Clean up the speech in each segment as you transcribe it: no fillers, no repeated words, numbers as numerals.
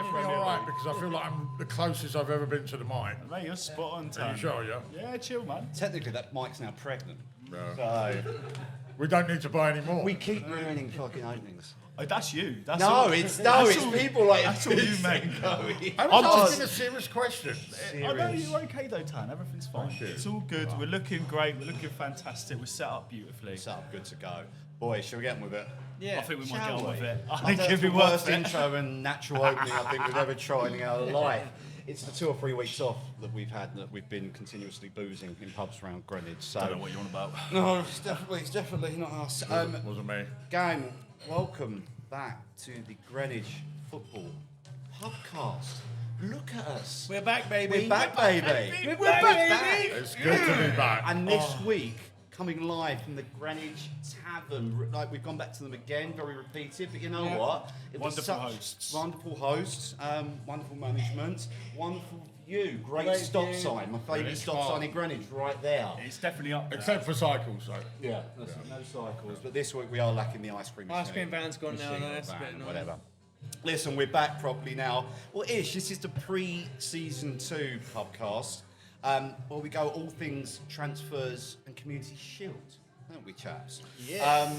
definitely all right because I feel like I'm the closest I've ever been to the mic. Mate, you're spot on, Thom. Are you sure, yeah? Yeah, chill, man. Technically, that mic's now pregnant. Yeah. So We don't need to buy any more. we keep ruining fucking openings. Oh, that's you. That's No, all. it's That's all- people like That's all you, mate. I I'm was just- asking a serious question. I know you're okay though, Tan. Everything's fine. you. It's all good. We're looking great. We're looking fantastic. We're set up beautifully. Set up good to go. Boys, shall we get on with it? I think we might get on with it. I I think think it'd it's be the worth worst it. intro and natural opening I think we've ever tried in our life. It's the 2 or 3 weeks off that we've had that we've been continuously boozing in pubs around Greenwich. So I don't know what you're on about. no, it's definitely not us. Wasn't me. Gang, welcome back to the Greenwich Football Pubcast. Look at us. We're back, baby. We're back, baby. We're back, baby. It's good to be back. And this week, coming live from the Greenwich Tavern, like we've gone back to them again, very repeated, but you know what? It was Wonderful such hosts. Wonderful hosts, wonderful management, wonderful view, great Great stop view. sign, my favourite Greenwich stop Park. sign in Greenwich, right there. It's definitely up there. Except for cycles, though. Yeah, no cycles. But this week we are lacking the ice cream Ice machine. cream van's gone now, Machine, no, that's a bit van, annoying. whatever. Listen, we're back properly now. Well, Ish, this is the pre-season 2 podcast, where we go all things transfers and community shield, don't we, chaps? Yeah.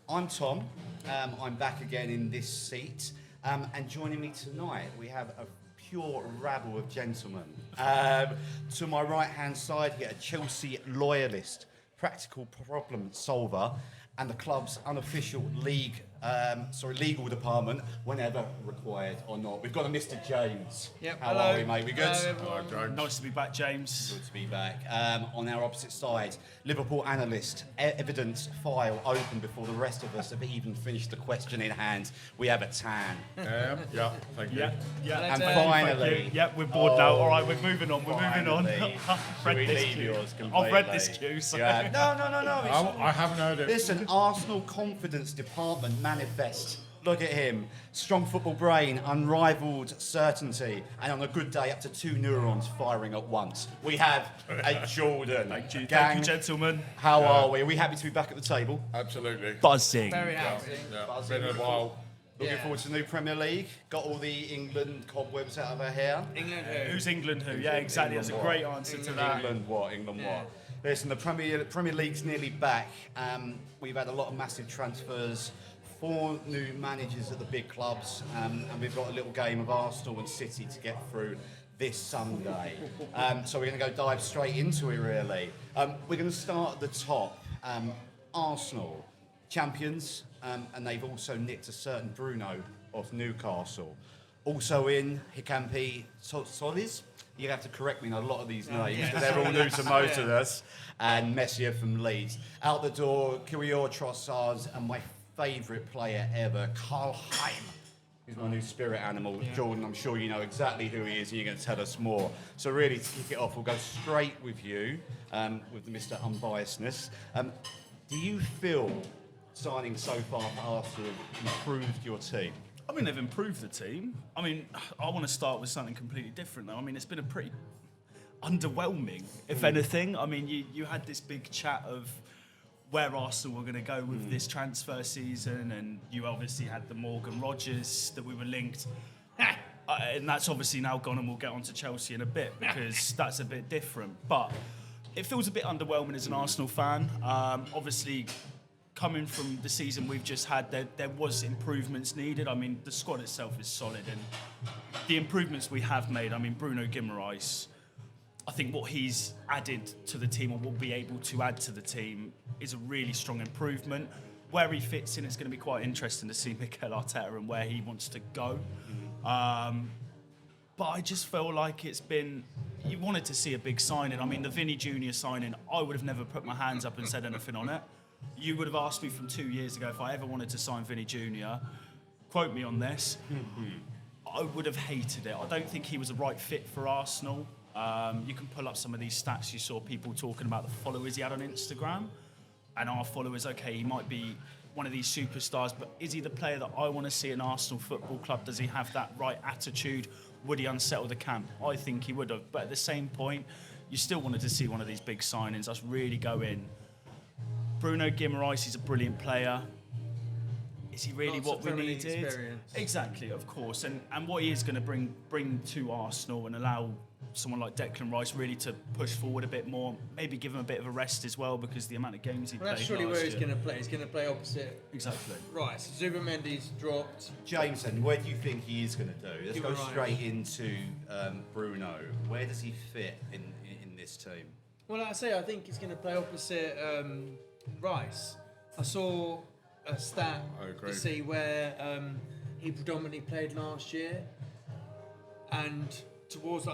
I'm Thom. I'm back again in this seat, and joining me tonight we have a pure rabble of gentlemen. To my right-hand side, you get a Chelsea loyalist, practical problem solver, and the club's unofficial legal department whenever required or not. We've got a Mr. James. Yep, How hello. are we, mate? We good? Hello, everyone. James. Nice to be back, James. Good to be back. On our opposite side, Liverpool analyst, evidence file open before the rest of us have even finished the question in hand. We have a Tan. Yeah, thank you. Yeah. And Thank finally, Yep, we're bored now. All right, we're moving on. We're moving on. finally, I've should read we this leave cue. yours I've read completely? this cue. So. Yeah. No. It's all- I haven't heard it. Listen, Arsenal confidence department manifest. Look at him. Strong football brain, unrivaled certainty, and on a good day, up to 2 neurons firing at once. We have a Jordan. Thank you, Gang, thank you, gentlemen. how are we? Are we happy to be back at the table? Absolutely. Buzzing. Very happy. Yeah, been a while. Looking Yeah. forward to the new Premier League. Got all the England cobwebs out of our hair. England who? Who's England who? Yeah, exactly. That's a great answer to that. England what? England Yeah. what? Listen, the Premier League's nearly back. We've had a lot of massive transfers, 4 new managers at the big clubs, and we've got a little game of Arsenal and City to get through this Sunday. So we're going to go dive straight into it, really. We're going to start at the top. Arsenal, champions, and they've also nicked a certain Bruno of Newcastle. Also in Hikampi Solis. You have to correct me on a lot of these names, yeah. because they're all new to most of us. And Messier from Leeds. Out the door, Kyrior Trossard, and my favourite player ever, Carl Heim. He's my new spirit animal. Jordan, I'm sure you know exactly who he is, and you're going to tell us more. So really, to kick it off, we'll go straight with you, with Mr. Unbiasedness. Do you feel signing so far for Arsenal improved your team? I mean, they've improved the team. I mean, I want to start with something completely different, though. I mean, it's been a pretty underwhelming, if anything. I mean, you had this big chat of where Arsenal were going to go with this transfer season, and you obviously had the Morgan Rogers that we were linked. And that's obviously now gone, and we'll get on to Chelsea in a bit, because that's a bit different. But it feels a bit underwhelming as an Arsenal fan. Obviously, coming from the season we've just had, there was improvements needed. I mean, the squad itself is solid, and the improvements we have made, I mean, Bruno Guimaraes, I think what he's added to the team, or will be able to add to the team, is a really strong improvement. Where he fits in, it's going to be quite interesting to see Mikel Arteta and where he wants to go. But I just feel like it's been, you wanted to see a big signing. I mean, the Vinny Jr. signing, I would have never put my hands up and said anything on it. You would have asked me from 2 years ago if I ever wanted to sign Vinny Jr. Quote me on this. I would have hated it. I don't think he was the right fit for Arsenal. You can pull up some of these stats. You saw people talking about the followers he had on Instagram. And our followers, okay, he might be one of these superstars, but is he the player that I want to see in Arsenal Football Club? Does he have that right attitude? Would he unsettle the camp? I think he would have. But at the same point, you still wanted to see one of these big signings. Us really go in. Bruno Guimaraes, he's a brilliant player. is he really Lots what of we Premier League needed? experience. Exactly, of course, and what he is going to bring to Arsenal and allow someone like Declan Rice really to push forward a bit more, maybe give him a bit of a rest as well because the amount of games he Well, that's played surely last where he's year. going to play. He's going to play opposite Exactly. Rice. Zubimendi's dropped. Jameson, where do you think he is going to do? Let's Give go him a right. straight into Bruno. Where does he fit in this team? Well, like I say, I think he's going to play opposite Rice. I saw a stat I agree. to see where he predominantly played last year, and towards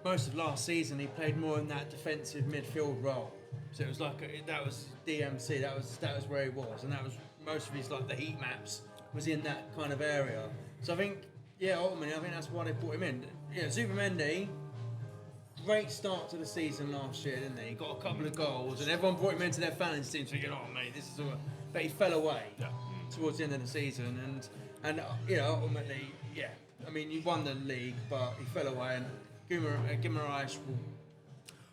most of last season he played more in that defensive midfield role. So it was that was DMC. That was where he was, and that was most of his the heat maps was in that kind of area. So I think ultimately I think that's why they brought him in. Zubimendi. Great start to the season last year, didn't he? He got a couple of goals, and everyone brought him into their fantasy team thinking, "Oh, mate, this is all." But he fell away towards the end of the season, and ultimately, I mean, you won the league, but he fell away, and Guimaraes will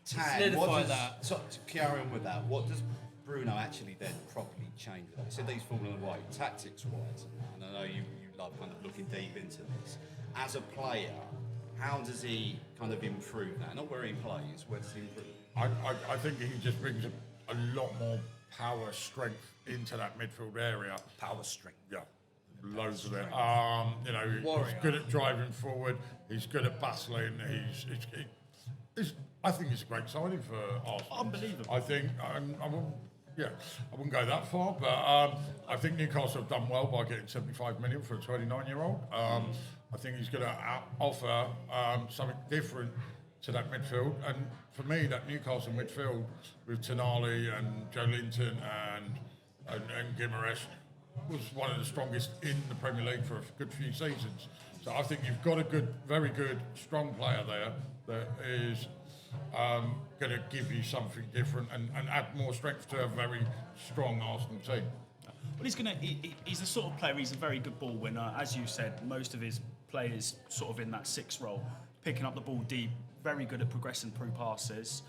solidify that. So to carry on with that, what does Bruno actually then properly change? You said that he's fallen away tactics-wise, and I know you love kind of looking deep into this. As a player, how does he kind of improve that? Not where he plays, where does he improve? I think he just brings a lot more power, strength into that midfield area. Power strength. Yeah, loads of it. He's Warrior. good at driving forward. He's good at bustling. I think he's a great signing for Arsenal. Unbelievable. I think I wouldn't go that far, but I think Newcastle have done well by getting 75 million for a 29-year-old. I think he's going to offer something different to that midfield. And for me, that Newcastle midfield with Tonali and Joe Linton and Guimaraes was one of the strongest in the Premier League for a good few seasons. So I think you've got a very good, strong player there that is going to give you something different and add more strength to a very strong Arsenal team. Well, he's the sort of player, he's a very good ball winner. As you said, most of his players sort of in that 6 role, picking up the ball deep, very good at progressing through passes.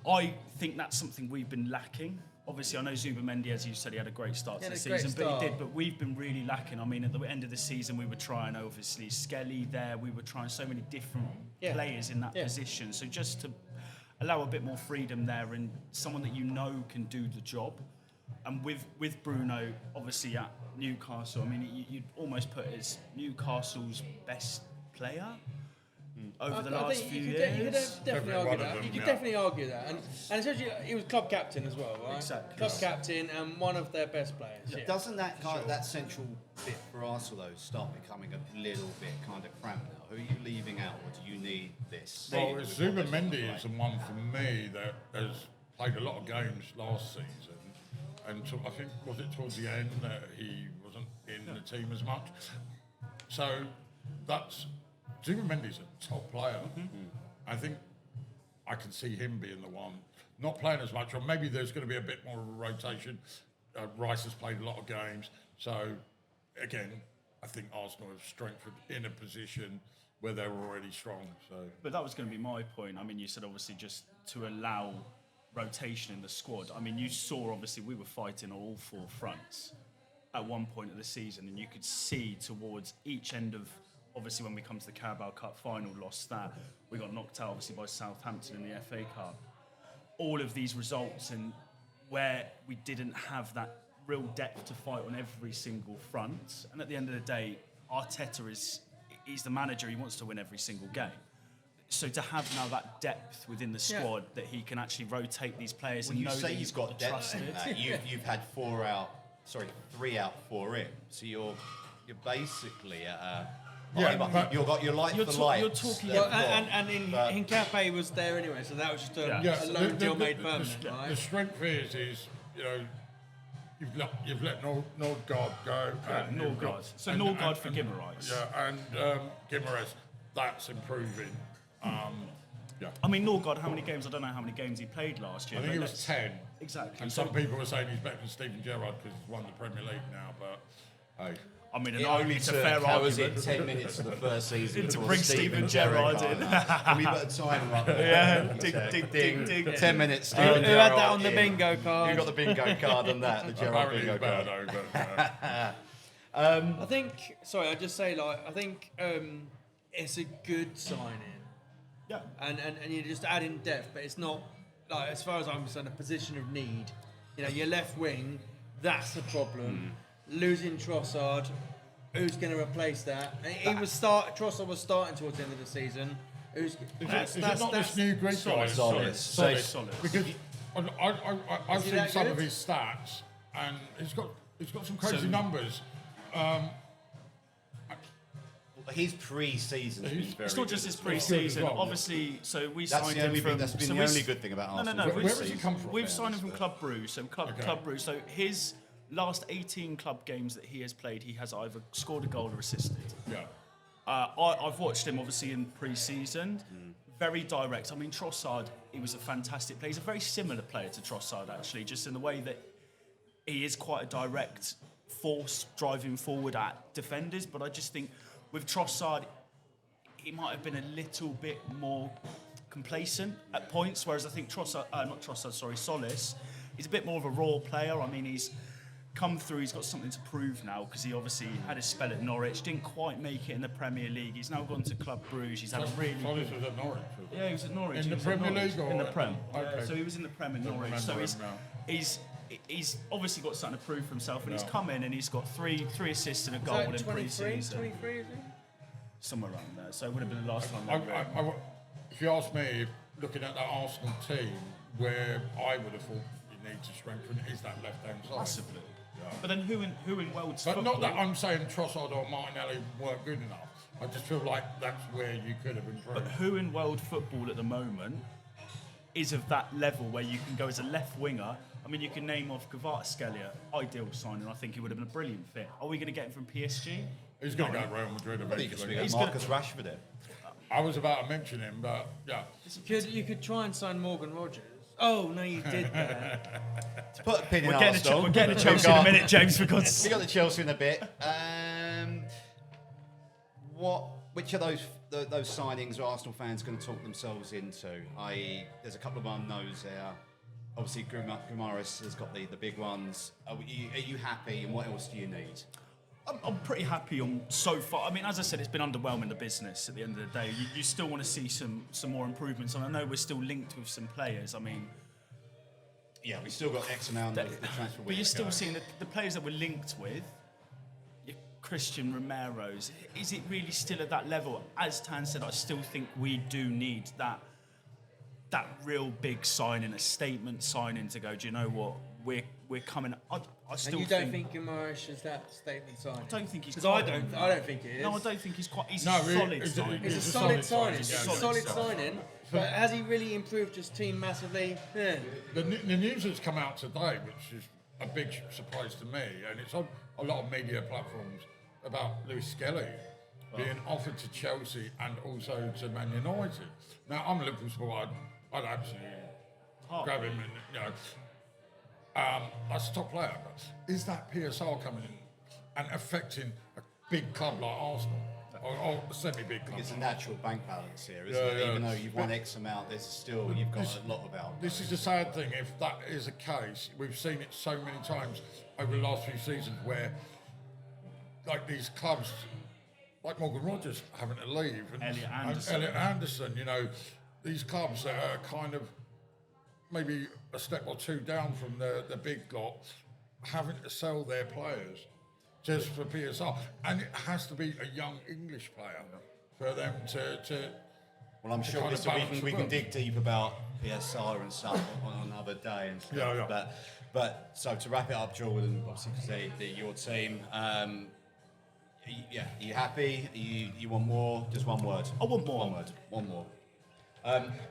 I think that's something we've been lacking. Obviously, I know Zubimendi, as you said, he had a great start to the season, but we've been really lacking. I mean, at the end of the season, we were trying, obviously, Skelly there, we were trying so many different players in that position. So just to allow a bit more freedom there and someone that you know can do the job. And with Bruno, obviously at Newcastle, I mean, you'd almost put as Newcastle's best player over the last few years. You could definitely argue that. You could definitely argue that. And especially, he was club captain as well, right? Exactly. Club captain and one of their best players. Yeah. Doesn't that that central bit for Arsenal though start becoming a little bit kind of cramped now? Who are you leaving out, or do you need this? Well, Zubimendi is the one for me that has played a lot of games last season. And I think, was it towards the end that he wasn't in the team as much? So Zubimendi's a top player. I think I can see him being the one, not playing as much, or maybe there's going to be a bit more of a rotation. Rice has played a lot of games. So, again, I think Arsenal have strengthened in a position where they're already strong. So, But that was going to be my point. I mean, you said obviously just to allow rotation in the squad. I mean, you saw obviously we were fighting on all 4 fronts at one point of the season, and you could see towards each end of, obviously when we come to the Carabao Cup final, lost that. We got knocked out obviously by Southampton in the FA Cup. All of these results, and where we didn't have that real depth to fight on every single front. And at the end of the day, Arteta he's the manager, he wants to win every single game. So to have now that depth within the squad that he can actually rotate these players and you know say that you've he's got depth trusted. in that. You've had 3 out, 4 in. So you're basically at but you're like you're the ta- lights. you're talking- they've And got. Hincapié was there anyway, so that was just a loan deal made permanent, right? The strength is you've let Nordgaard go. and you've Norgard. got- So and- Norgard and- for and- Guimaraes. Yeah, and Guimaraes, that's improving. I mean, Norgard, how many games? I don't know how many games he played last year. I think but it was 10. Exactly. And So- some people were saying he's better than Steven Gerrard because he's won the Premier League now, but hey. I mean, It only it's a took, fair how was argument. it, 10 minutes of the first season To before bring Steven Steven Gerrard came in. And we put a timer up there. Yeah, ding, ding, ding, ding. 10 minutes, Who Steven had Gerrard that on the in. bingo card? Who got the bingo card on that? The Gerrard Apparently bingo it's better card. though, but I think. Sorry, I just say I think it's a good signing, Yeah. and you just add in depth, but it's not like, as far as I'm concerned, a position of need. You know, your left wing, that's a problem. Losing Trossard, who's going to replace that? And Trossard was starting towards the end of the season. is it not this new Greek guy? Solid. Solid. Because I've he seen that some good? of his stats, and he's got some crazy So- numbers. His pre-season has been very It's not just good his as well. pre-season. well, yeah. Obviously, so we That's signed the him only, from. that's been so the we only s- good thing about No, Arsenal. no, no. Where we've- does he come from? We've signed him from Club Brugge. So Club Brugge. So his last 18 club games that he has played, he has either scored a goal or assisted. Yeah. I've watched him obviously in pre-season. Very direct. I mean, Trossard, he was a fantastic player. He's a very similar player to Trossard, actually, just in the way that he is quite a direct force driving forward at defenders. But I just think with Trossard, he might have been a little bit more complacent at points, whereas I think Solis, he's a bit more of a raw player. I mean, he's come through, he's got something to prove now, because he obviously had his spell at Norwich, didn't quite make it in the Premier League. He's now gone to Club Brugge. He's had a really Solis was at Norwich. was he? yeah, he was at Norwich. In He the was at Premier Norwich. League or in the Prem. okay. Yeah, so he was in the Prem in Don't Norwich. So remember him now. he's obviously got something to prove for himself, and he's Yeah. come in and he's got three assists and a Is goal that in 23, pre-season, 23, is it? somewhere around there. So it would have been the last time. they were- If you ask me, looking at that Arsenal team, where I would have thought you need to strengthen is that left-hand side. Possibly. But then who in world's But football? not that I'm saying Trossard or Martinelli weren't good enough. I just feel like that's where you could have improved. But who in world football at the moment is of that level where you can go as a left winger? I mean, you can name off Kvaratskhelia, ideal signing. I think he would have been a brilliant fit. Are we going to get him from PSG? He's going to go to Real Madrid I think it's eventually. Marcus Rashford in. I was about to mention him, but yeah. You could try and sign Morgan Rogers. Oh no, you did that. To put a pin in We're getting, Arsenal. we're getting to Chelsea in a minute, James, for God's We sake. got the Chelsea in a bit. Which of those signings are Arsenal fans going to talk themselves into? I.e., there's a couple of unknowns there. Obviously, Guimaraes has got the big ones. Are you happy, and what else do you need? I'm pretty happy on so far. I mean, as I said, it's been underwhelming, the business at the end of the day. You still want to see some more improvements, and I know we're still linked with some players. I mean, Yeah, we've still got X amount of the transfer but window. you're still seeing the players that we're linked with, your Christian Romero's, is it really still at that level? As Tan said, I still think we do need that real big signing, a statement signing to go, do you know what, we're coming. I still And you don't think Guimaraes is that statement signing? I don't think he's Because quite on that. I don't think it is. No, I don't think he's quite. He's No, a solid it's- signing. It's a It's a solid solid signing. signing, It's yeah, a it's a solid solid signing. But has he really improved his team massively? Yeah. The news that's come out today, which is a big surprise to me, and it's on a lot of media platforms, about Lewis Skelly being offered to Chelsea and also to Man United. Now, I'm a Liverpool supporter. I'd absolutely grab him, and that's a top player. But is that PSR coming in and affecting a big club like Arsenal, or a semi-big club? It's a natural bank balance here, isn't Yeah, it? yeah. Even though you've won X amount, there's still you've got a lot of out. This is the sad thing. If that is a case, we've seen it so many times over the last few seasons where, like these clubs, like Morgan Rogers having to leave, and Elliot Anderson, you know, these clubs that are kind of maybe a step or two down from the big lot, having to sell their players just for PSR, and it has to be a young English player for them to Well, I'm to sure kind of balance we the can books. dig deep about PSR and stuff on another day and stuff. Yeah. But so to wrap it up, Jordan, obviously because they're your team. Yeah, are you happy? You want more? Just one word. I want more. One word. One more.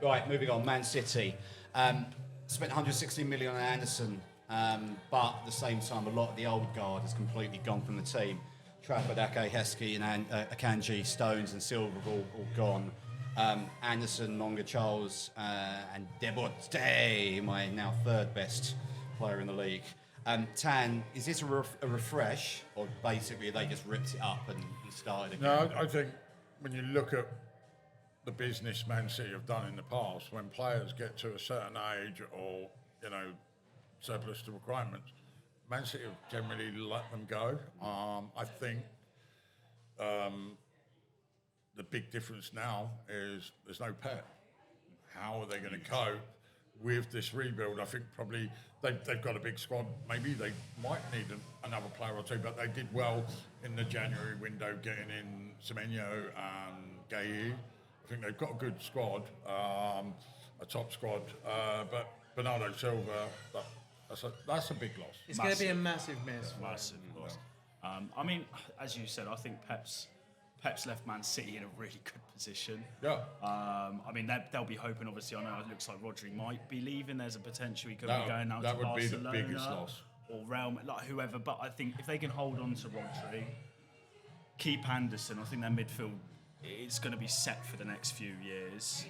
Right, moving on. Man City spent 160 million on Anderson, but at the same time, a lot of the old guard has completely gone from the team. Trafford, Ake, Heskey, and Akanji, Stones, and Silva have all gone. Anderson, Longa, Charles, and Debote, my now third best player in the league. Tan, is this a refresh, or basically they just ripped it up and started again? No, I think when you look at the business Man City have done in the past, when players get to a certain age or, surplus to requirements, Man City have generally let them go. I think the big difference now is there's no Pep. How are they going to cope with this rebuild? I think probably they've got a big squad. Maybe they might need another player or two, but they did well in the January window getting in Semenyo and Gueye. I think they've got a good squad, a top squad, but Bernardo Silva, that's a big loss. It's going to be a massive miss. Massive loss. I mean, as you said, I think Pep's left Man City in a really good position. Yeah. I mean, they'll be hoping, obviously, I know it looks like Rodri might be leaving. There's a potential he could be going out to Barcelona. That would be the biggest loss. Or Real, like whoever. But I think if they can hold on to Rodri, keep Anderson, I think their midfield is going to be set for the next few years.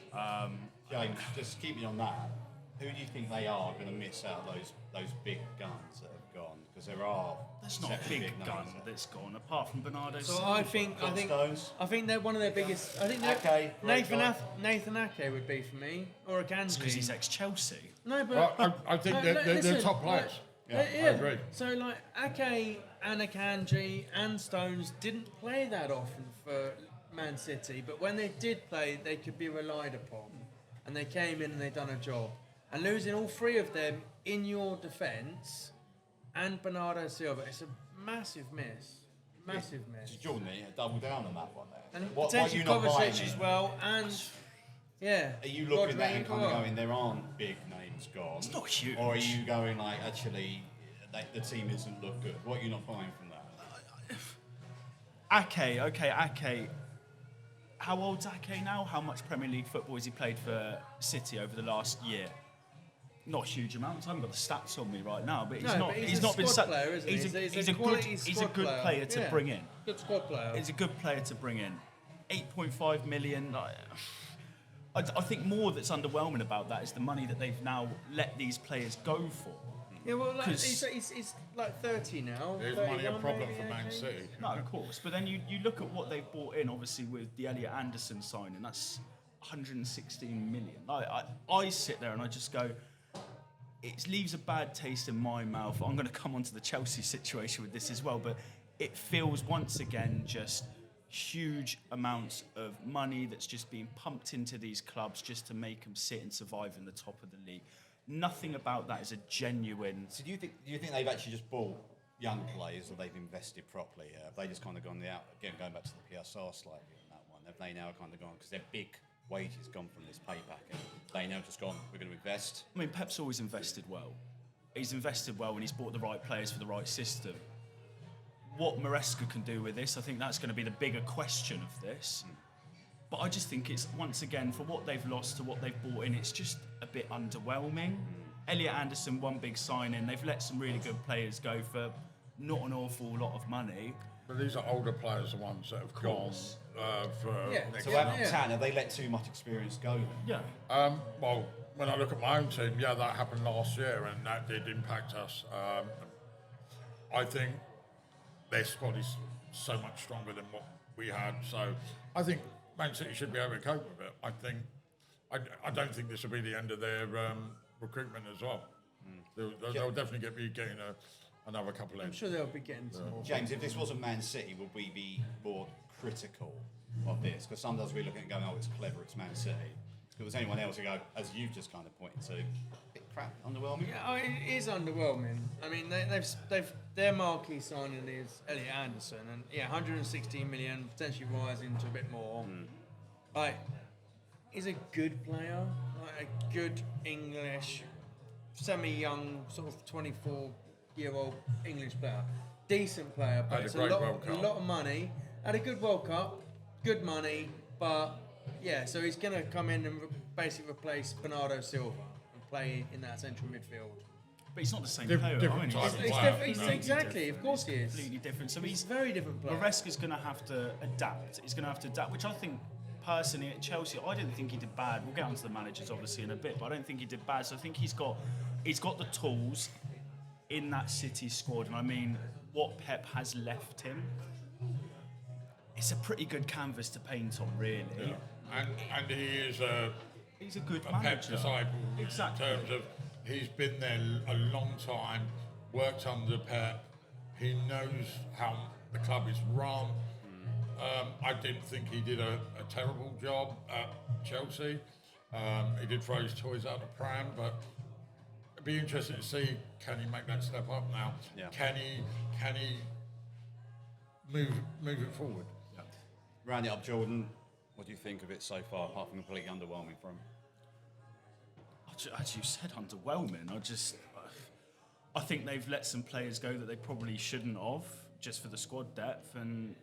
James, just keeping on that, who do you think they are going to miss out those big guns that have gone? Because there's not a big gun that's gone apart from Bernardo. So I think they're one of their biggest. I think Nathan Ake would be for me, or Akanji. Because he's ex-Chelsea. No, but I think they're top players. I agree. So like Ake and Akanji and Stones didn't play that often for Man City, but when they did play, they could be relied upon, and they came in and they done a job. And losing all three of them in your defence and Bernardo Silva, it's a massive miss. Massive miss. Jordan, double down on that one there. And Why are potentially you not buying Kovacic it? as well, and yeah. Are you looking at that and Rodri kind as of well. going, there aren't big names gone? It's not huge. Or are you going like, actually, the team isn't look good? What are you not buying from that? Ake. How old's Ake now? How much Premier League football has he played for City over the last year? Not huge amounts. I haven't got the stats on me right now, but he's not been squad player, isn't he? He's a good player to bring in. Good squad player. He's a good player to bring in. 8.5 million. I think more that's underwhelming about that is the money that they've now let these players go for. Yeah, well, like, he's like 30 now. There's money a 31 problem maybe, for Man okay. City. No, of course. But then you look at what they've bought in, obviously, with the Elliot Anderson signing. That's 116 million. I sit there and I just go, it leaves a bad taste in my mouth. I'm going to come onto the Chelsea situation with this as well, but it feels once again just huge amounts of money that's just being pumped into these clubs just to make them sit and survive in the top of the league. Nothing about that is a genuine. So do you think they've actually just bought young players, or they've invested properly? Have they just kind of gone again, going back to the PSR slightly on that one? Have they now kind of gone, because their big wages gone from this payback, and they now just gone, we're going to invest? I mean, Pep's always invested well. He's invested well when he's bought the right players for the right system. What Maresca can do with this, I think that's going to be the bigger question of this. But I just think it's, once again, for what they've lost to what they've bought in, it's just a bit underwhelming. Elliot Anderson, one big signing. They've let some really good players go for not an awful lot of money. But these are older players, the ones that have gone for next So year. Tan, have they let too much experience go then? Yeah. Well, when I look at my own team, that happened last year, and that did impact us. I think their squad is so much stronger than what we had. So I think Man City should be able to cope with it. I don't think this will be the end of their recruitment as well. They'll definitely be getting another couple in. I'm sure they'll be getting some more. James, if this wasn't Man City, would we be more critical of this? Because sometimes we look at it and go, oh, it's clever, it's Man City. If it was anyone else, we go, as you've just kind of pointed to, a bit crap, underwhelming. Yeah, it is underwhelming. I mean, they've their marquee signing is Elliot Anderson, and 116 million, potentially rising to a bit more. Like, he's a good player, like a good English, semi-young, sort of 24-year-old English player, decent player, but Had a it's great a World Cup. lot of money. Had a good World Cup, good money, but so he's going to come in and basically replace Bernardo Silva and play in that central midfield. But he's not the same Different player. type of It's player. different. Exactly, of course he is. Completely different. So He's a very different player. Maresca's going to have to adapt. He's going to have to adapt, which I think, personally, at Chelsea, I didn't think he did bad. We'll get onto the managers, obviously, in a bit, but I don't think he did bad. So I think he's got the tools. in that City squad, and I mean, what Pep has left him, it's a pretty good canvas to paint on, really. Yeah. And he is He's a good a Pep manager. disciple Exactly. in terms of he's been there a long time, worked under Pep. He knows how the club is run. I didn't think he did a terrible job at Chelsea. He did throw his toys out the pram, but it'd be interesting to see, can he make that step up now? Yeah. Can he move it forward? Round it up, Jordan. What do you think of it so far, apart from completely underwhelming from? As you said, underwhelming. I think they've let some players go that they probably shouldn't have, just for the squad depth. And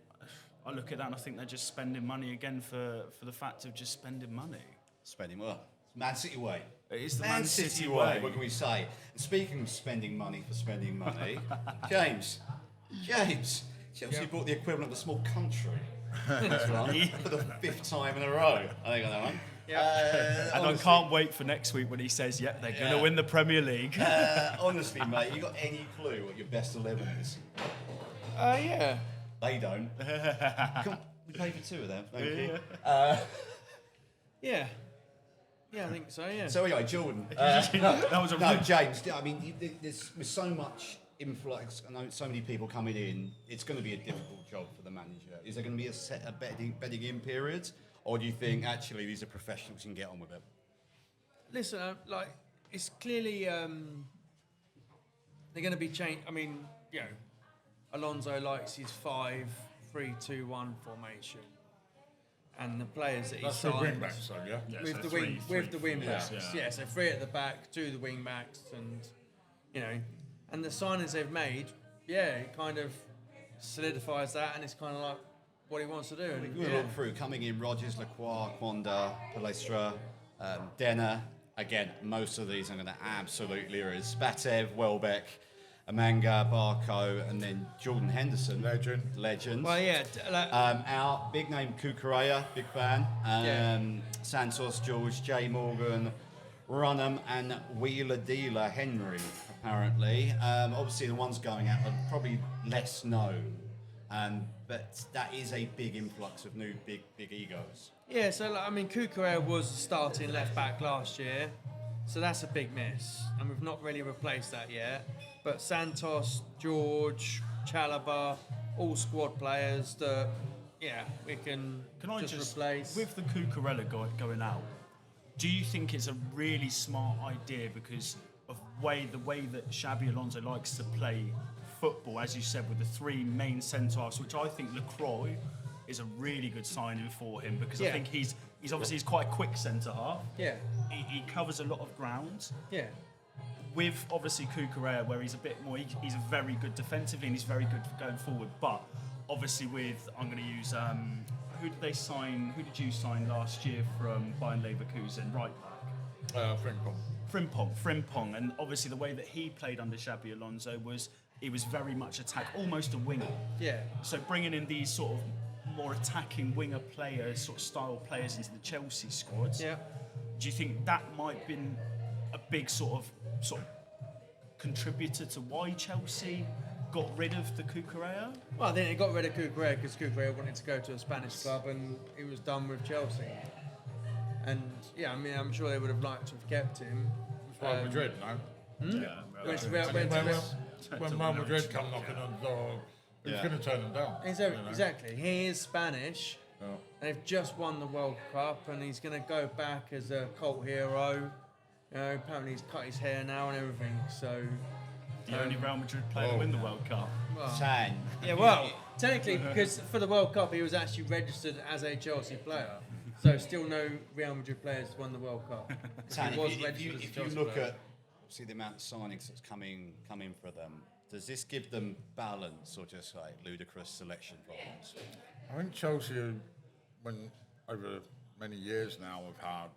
I look at that and I think they're just spending money again for the fact of just spending money. Spending well. Man City way. It is the Man City way. What can we say? And speaking of spending money for spending money, James, Chelsea bought the equivalent of a small country. That's right. For the 5th time in a row. I think I know one. And I can't wait for next week when he says, "Yep, they're going to win the Premier League." Honestly, mate, you got any clue what your best 11 is? Yeah. They don't. Come on, we paid for 2 of them. Thank you. Yeah. Yeah, I think so, yeah. So anyway, Jordan. That was a No, really- James. I mean, there's with so much influx, I know so many people coming in. It's going to be a difficult job for the manager. Is there going to be a bedding in period, or do you think actually these are professionals who can get on with it? Listen, it's clearly they're going to be changed. I mean, Alonso likes his 5-3-2-1 formation, and the players that he That's the signed wing backs, though, yeah? with so the wing backs. yeah. Yeah, so 3 at the back, 2 the wing backs, and and the signings they've made, it kind of solidifies that, and it's kind of like what he wants to do. And, We'll look through coming in: Rogers, Lacroix, Quanda, Palestra, Denner. Again, most of these I'm going to absolutely erase. Spatev, Welbeck, Amanga, Barco, and then Jordan Henderson. Legend. Well, yeah. Our big name, Kukureya, big fan. Santos, George, J. Morgan, Runham, and Wheeler Dealer Henry, apparently. Obviously, the ones going out are probably less known. But that is a big influx of new big egos. Yeah, so Kukureya was starting left back last year, so that's a big miss, and we've not really replaced that yet. But Santos, George, Chalobah, all squad players that, we can I just replace. with the Cucurella going out? Do you think it's a really smart idea because of the way that Xabi Alonso likes to play football, as you said, with the 3 main centre-halves, which I think Lacroix is a really good signing for him because I think he's quite a quick centre-half. Yeah. He covers a lot of ground. Yeah. With obviously Cucurella, where he's a bit more, he's very good defensively and he's very good going forward. But obviously I'm going to use, who did you sign last year from Bayern Leverkusen, right back? Frimpong. And obviously the way that he played under Xabi Alonso was very much attack, almost a winger. Yeah. So bringing in these sort of more attacking winger players, sort of style players into the Chelsea squads. Yeah. Do you think that might have been a big sort of contributor to why Chelsea got rid of the Cucurella? Well, I think they got rid of Cucurella because Cucurella wanted to go to a Spanish club and he was done with Chelsea. And I'm sure they would have liked to have kept him. Real Madrid, no? Went to Real- When Real Madrid come knocking on the door, who's going to turn them down? Exactly. He is Spanish. Yeah. And they've just won the World Cup, and he's going to go back as a cult hero. Apparently he's cut his hair now and everything. So The only Real Madrid player to win the World Cup. Tan. yeah, well, technically, because for the World Cup he was actually registered as a Chelsea player. So still no Real Madrid players won the World Cup. Tan, He was if you registered as a Chelsea look player. at obviously the amount of signings that's come in for them, does this give them balance or just like ludicrous selection problems? I think Chelsea, over many years now, have had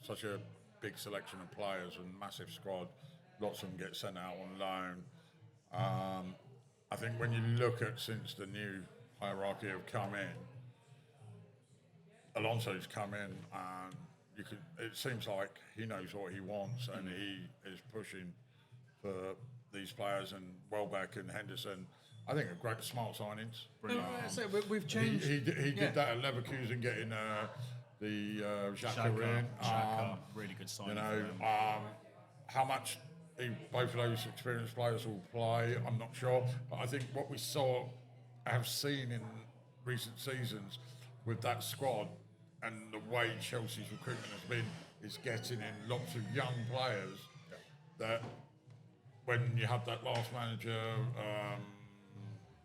such a big selection of players and massive squad. Lots of them get sent out on loan. I think when you look at since the new hierarchy have come in, Alonso's come in and it seems like he knows what he wants and he is pushing for the these players, and Welbeck and Henderson, I think are great, smart signings. So we've changed. He Yeah. did that at Leverkusen, getting the Xhaka in. Xhaka, really good signing. You know, for him. how much both of those experienced players will play, I'm not sure. But I think what we have seen in recent seasons with that squad and the way Chelsea's recruitment has been, is getting in lots of young players that when you had that last manager,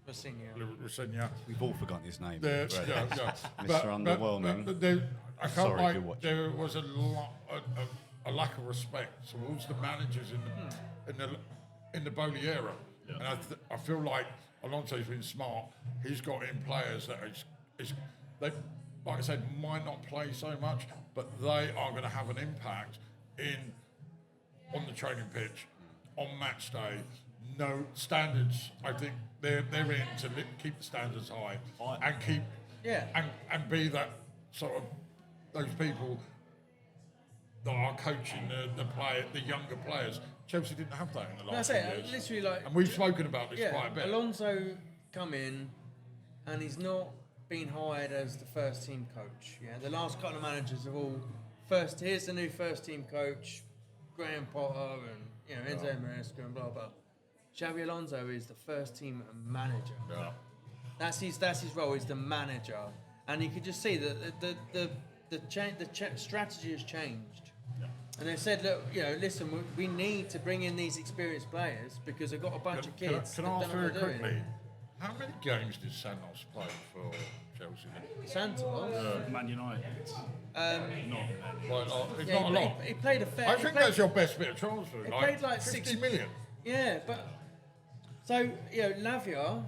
Rosinha, We've all forgotten his name. Mr. Underwhelming. I felt Sorry if like you're watching. there was a lack of respect towards the managers in the Bowley era, and I feel like Alonso's been smart. He's got in players that they, like I said, might not play so much, but they are going to have an impact on the training pitch, on match day. No standards. I think they're in to keep the standards high and keep and be that sort of those people that are coaching the younger players. Chelsea didn't have that in the last few years. Literally, like, and we've spoken about this quite a bit. Alonso come in, and he's not been hired as the first team coach. Yeah, the last couple of managers have all here's the new first team coach, Graham Potter and Enzo Maresca and blah blah. Xabi Alonso is the first team manager. Yeah. That's his role. He's the manager, and you could just see that the strategy has changed. Yeah. And they said, look, listen, we need to bring in these experienced players because they've got a bunch of kids. Can that I don't ask know very what they're doing. quickly? How many games did Santos play for Chelsea? Santos? Man United. It's not a lot. He played a fair. I think that's your best bit of transfer. He played like 50 million. Yeah, but so Lavia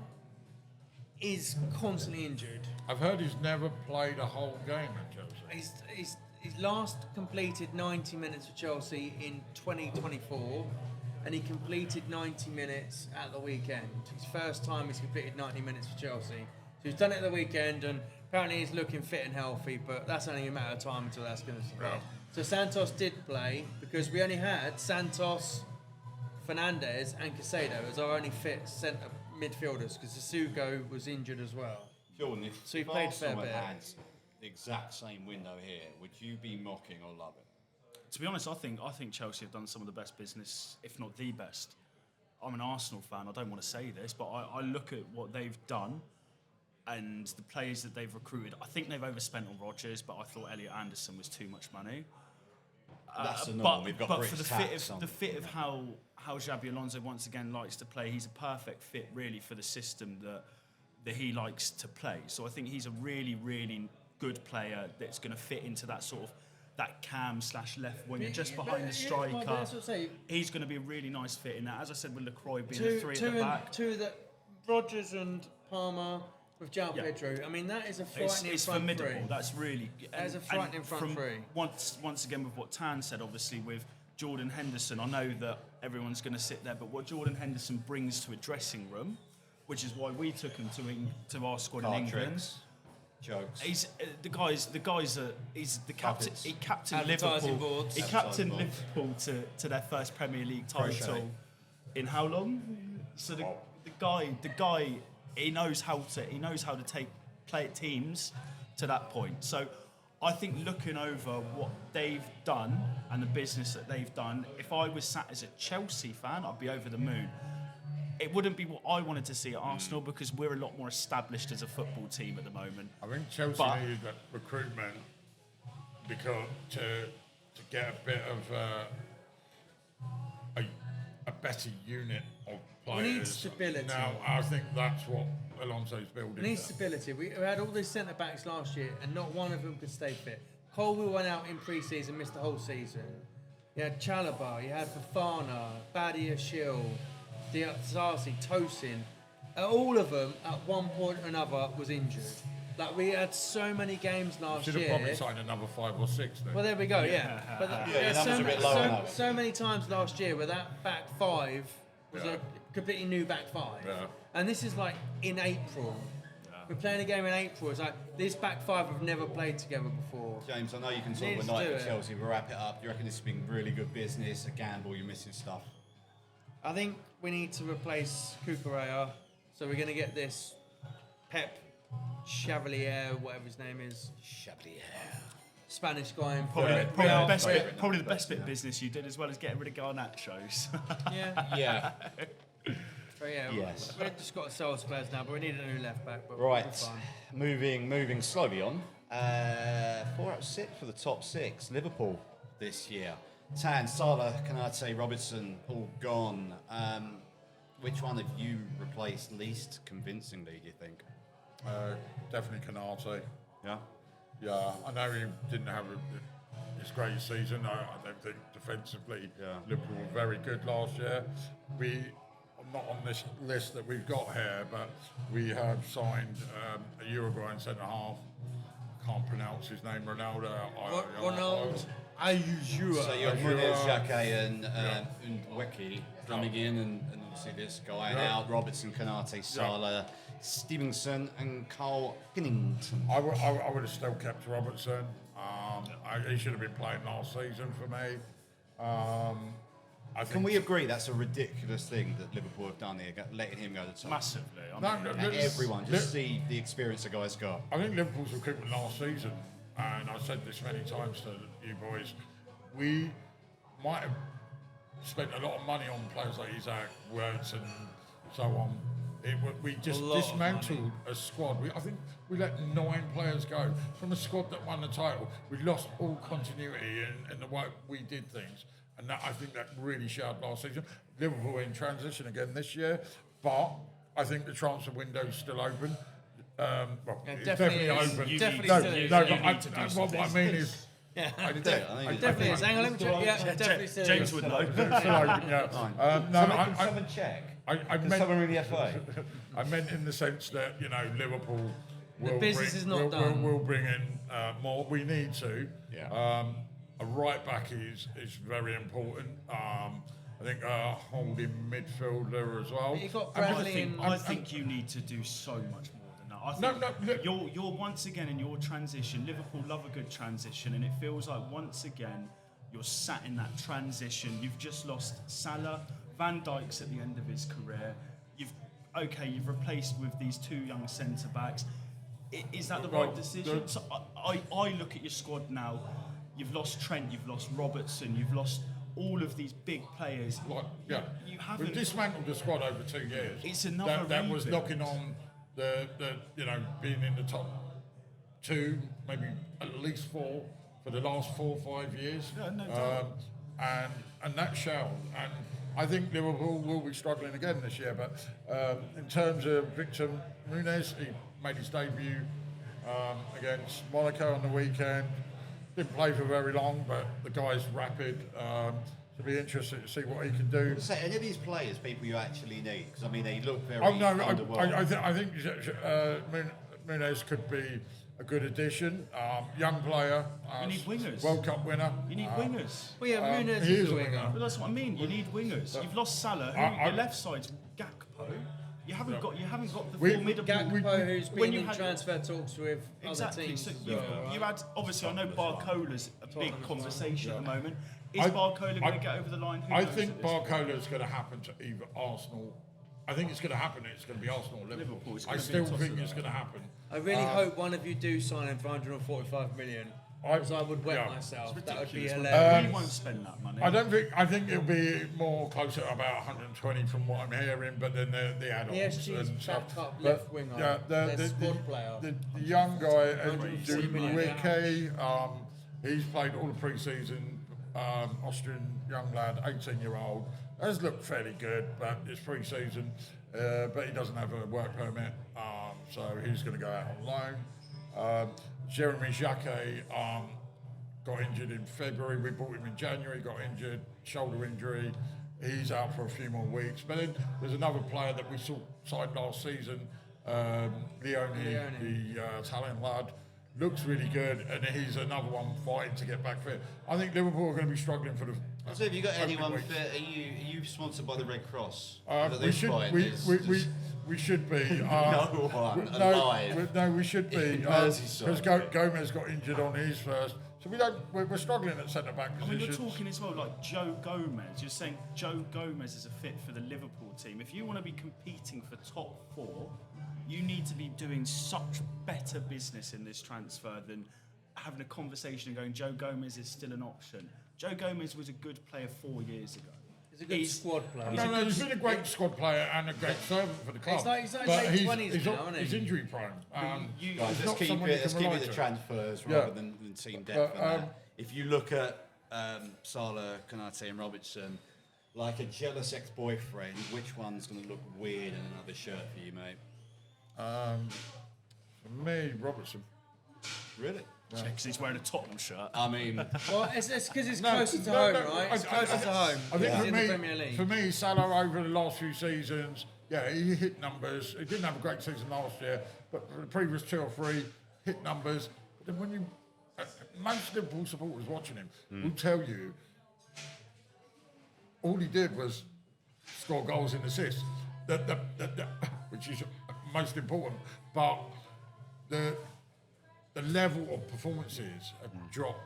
is constantly injured. I've heard he's never played a whole game at Chelsea. He's last completed 90 minutes for Chelsea in 2024, and he completed 90 minutes at the weekend. His first time he's completed 90 minutes for Chelsea. So he's done it at the weekend, and apparently he's looking fit and healthy, but that's only a matter of time until that's going to start. So Santos did play, because we only had Santos, Fernandes and Caicedo as our only fit centre midfielders, because Sugo was injured as well. Jordan, So he if played a fair Arsenal bit. had the exact same window here, would you be mocking or loving? To be honest, I think Chelsea have done some of the best business, if not the best. I'm an Arsenal fan. I don't want to say this, but I look at what they've done and the players that they've recruited. I think they've overspent on Rodgers, but I thought Elliot Anderson was too much money. That's the norm. We've got but British for tax the fit of how Xabi Alonso once again likes to play, he's a perfect fit really for the system that he likes to play. So I think he's a really, really good player that's going to fit into that sort of that cam / left winger just behind the striker. That's what I say. He's going to be a really nice fit in that. As I said, with Lacroix being a three at the back. Rodgers and Palmer with João Pedro. I mean, that is a frightening It's front formidable. three. That's really. That is a frightening front three. Once again, with what Tan said, obviously with Jordan Henderson, I know that everyone's going to sit there, but what Jordan Henderson brings to a dressing room, which is why we took him to our squad in England. Tricks, jokes. He's he's the captain. Puppets. He captained Advertising Liverpool. boards. He captained Liverpool to their first Premier League title in how long? So the guy he knows how to play teams to that point. So I think looking over what they've done and the business that they've done, if I was sat as a Chelsea fan, I'd be over the moon. It wouldn't be what I wanted to see at Arsenal because we're a lot more established as a football team at the moment. I think Chelsea needed that recruitment because to get a bit of a better unit of players. We need stability. Now I think that's what Alonso's building. We need stability. We had all these centre backs last year, and not one of them could stay fit. Colwill went out in pre-season, missed the whole season. You had Chalobah, you had Fofana, Badia Shield, Diazzi, Tosin. All of them, at one point or another, was injured. Like, we had so many games last Should year. have probably signed another 5 or 6 then. Well, there we go, yeah. But there that was a bit lower now. so many times last year where that back five was a completely new back five. Yeah. And this is like in April. We're playing a game in April. It's like, this back five have never played together before. James, I know you can talk Needs all to night do with it. Chelsea. We'll wrap it up. Do you reckon this has been really good business, a gamble, you're missing stuff? I think we need to replace Cucurella, so we're going to get this Pep Chevalier, whatever his name is, Spanish guy in Probably, for it. probably the best bit of business you did, as well as getting rid of Garnacho's. Yeah, Yeah. but yeah, Yes. we've just got to sell Spurs now, but we need a new left back. But Right. we'll be fine. Moving slowly on. 4 out of 6 for the top 6. Liverpool this year. Tan, Salah, Kanate, Robertson, all gone. Which one have you replaced least convincingly, do you think? Definitely Canate. Yeah. Yeah, I know he didn't have his great season. I don't think defensively Liverpool were very good last year. Not on this list that we've got here, but we have signed a Uruguayan centre half. Can't pronounce his name. Ronaldo. Ronald Ayushua. So you've Munez, Xhaka and Ndweki coming in, and obviously this guy out. Robertson, Kanate, Salah, Stevenson, and Carl Pinnington. I would have still kept Robertson. He should have been playing last season for me. I think Can we agree that's a ridiculous thing that Liverpool have done here, letting him go to the top? Massively. I No, mean, no, And everyone, just see the experience the guy's got. I think Liverpool's recruitment last season, and I've said this many times to you boys, we might have spent a lot of money on players like Isaac, Wirtz, and so on. We just dismantled a squad. I think we let 9 players go from a squad that won the title. We lost all continuity in the way we did things, and I think that really showed last season. Liverpool in transition again this year, but I think the transfer window's still open. It's definitely open. You Definitely need still to- is. No, you but need to do some what I mean is, Yeah, I think definitely is. Hang on, let me check. Yeah, definitely still James is. would know. still open, yeah. Someone check. I Can meant, someone really FA? I meant in the sense that Liverpool The will business bring, is not will, done. Will bring in more. We need to. Yeah. A right back is very important. I think a holding midfielder as well. But you got And I Bradley think- and- I think you need to do so much more than that. I No, think no, look- you're once again in your transition. Liverpool love a good transition, and it feels like once again you're sat in that transition. You've just lost Salah, Van Dijk's at the end of his career. You've replaced with these 2 young centre backs. Is that the right decision? So I look at your squad now. You've lost Trent, you've lost Robertson, you've lost all of these big players. You haven't. We've dismantled the squad over 2 years. It's another that was rebuild. knocking on the being in the top 2, maybe at least 4 for the last 4 or 5 years. Yeah, no doubt. And that showed. And I think Liverpool will be struggling again this year. But in terms of Victor Munez, he made his debut against Monaco on the weekend. Didn't play for very long, but the guy's rapid. It'll be interesting to see what he can do. So any of these players, people you actually need? Because I mean, they look very Oh no, underwhelmed. I think Munez could be a good addition. Young player. You need wingers. World Cup winner. You need wingers. Well, yeah, Munez he is is a a winger. winger. But that's what I mean. You need wingers. You've lost Salah. Your left side's Gakpo. You haven't got the formidable. Gakpo, who's when been you in had- transfer talks with Exactly. other teams. So as you, well, right? you had obviously I know Barcola's a big conversation at the moment. Is I- Barcola I- going to get over the line? Who I knows think at this point? Barcola's going to happen to either Arsenal. I think it's going to happen. It's going to be Arsenal or Liverpool. Liverpool, it's I gonna be still a toss think of it's that. going to happen. I really hope one of you do sign him for 145 million. Because I would wet myself. That would be Ridiculous. hilarious. We won't spend that money. I think it'll be more closer to about 120 from what I'm hearing, but then the add-ons PSG's and stuff. backup But, left winger, yeah, their squad player. the young guy, 140 million Wiki, he's played all the pre-season. Austrian young lad, 18-year-old, has looked fairly good, but it's pre-season. But he doesn't have a work permit, so he's going to go out on loan. Jeremy Jacquet got injured in February. We bought him in January, got injured, shoulder injury. He's out for a few more weeks. But then there's another player that we signed last season, Leone, the Italian lad. Looks really good, and he's another one fighting to get back fit. I think Liverpool are going to be struggling for the. So have you got opening anyone weeks. fit? Are you sponsored by the Red Cross? At We this should. point, We, it's we, just- we should be. No one alive No, we should be. in Because Merseyside. Gomez got injured on his first. So we're struggling at centre back I mean, positions. you're talking as well like Joe Gomez. You're saying Joe Gomez is a fit for the Liverpool team. If you want to be competing for top 4, you need to be doing such better business in this transfer than having a conversation and going, Joe Gomez is still an option. Joe Gomez was a good player 4 years ago. He's a good squad player. No, he's been a great squad player and a great servant for the club. He's like but late 20s he's, now, isn't he? he's injury prone. Guys, he's let's not keep someone you it. Let's can keep rely it the to. transfers Yeah. rather than team depth. But, and that. If you look at Salah, Konate, and Robertson, like a jealous ex-boyfriend, which one's going to look weird in another shirt for you, mate? For me, Robertson. Really? Because he's wearing a Tottenham shirt. I mean, Well, it's because it's closer to home, right? It's closer to home. I think He's for in me, the Premier League. for me, Salah over the last few seasons, yeah, he hit numbers. He didn't have a great season last year, but for the previous 2 or 3, hit numbers. But then when you, most Liverpool supporters watching him will tell you, all he did was score goals and assists, which is most important. But the level of performances have dropped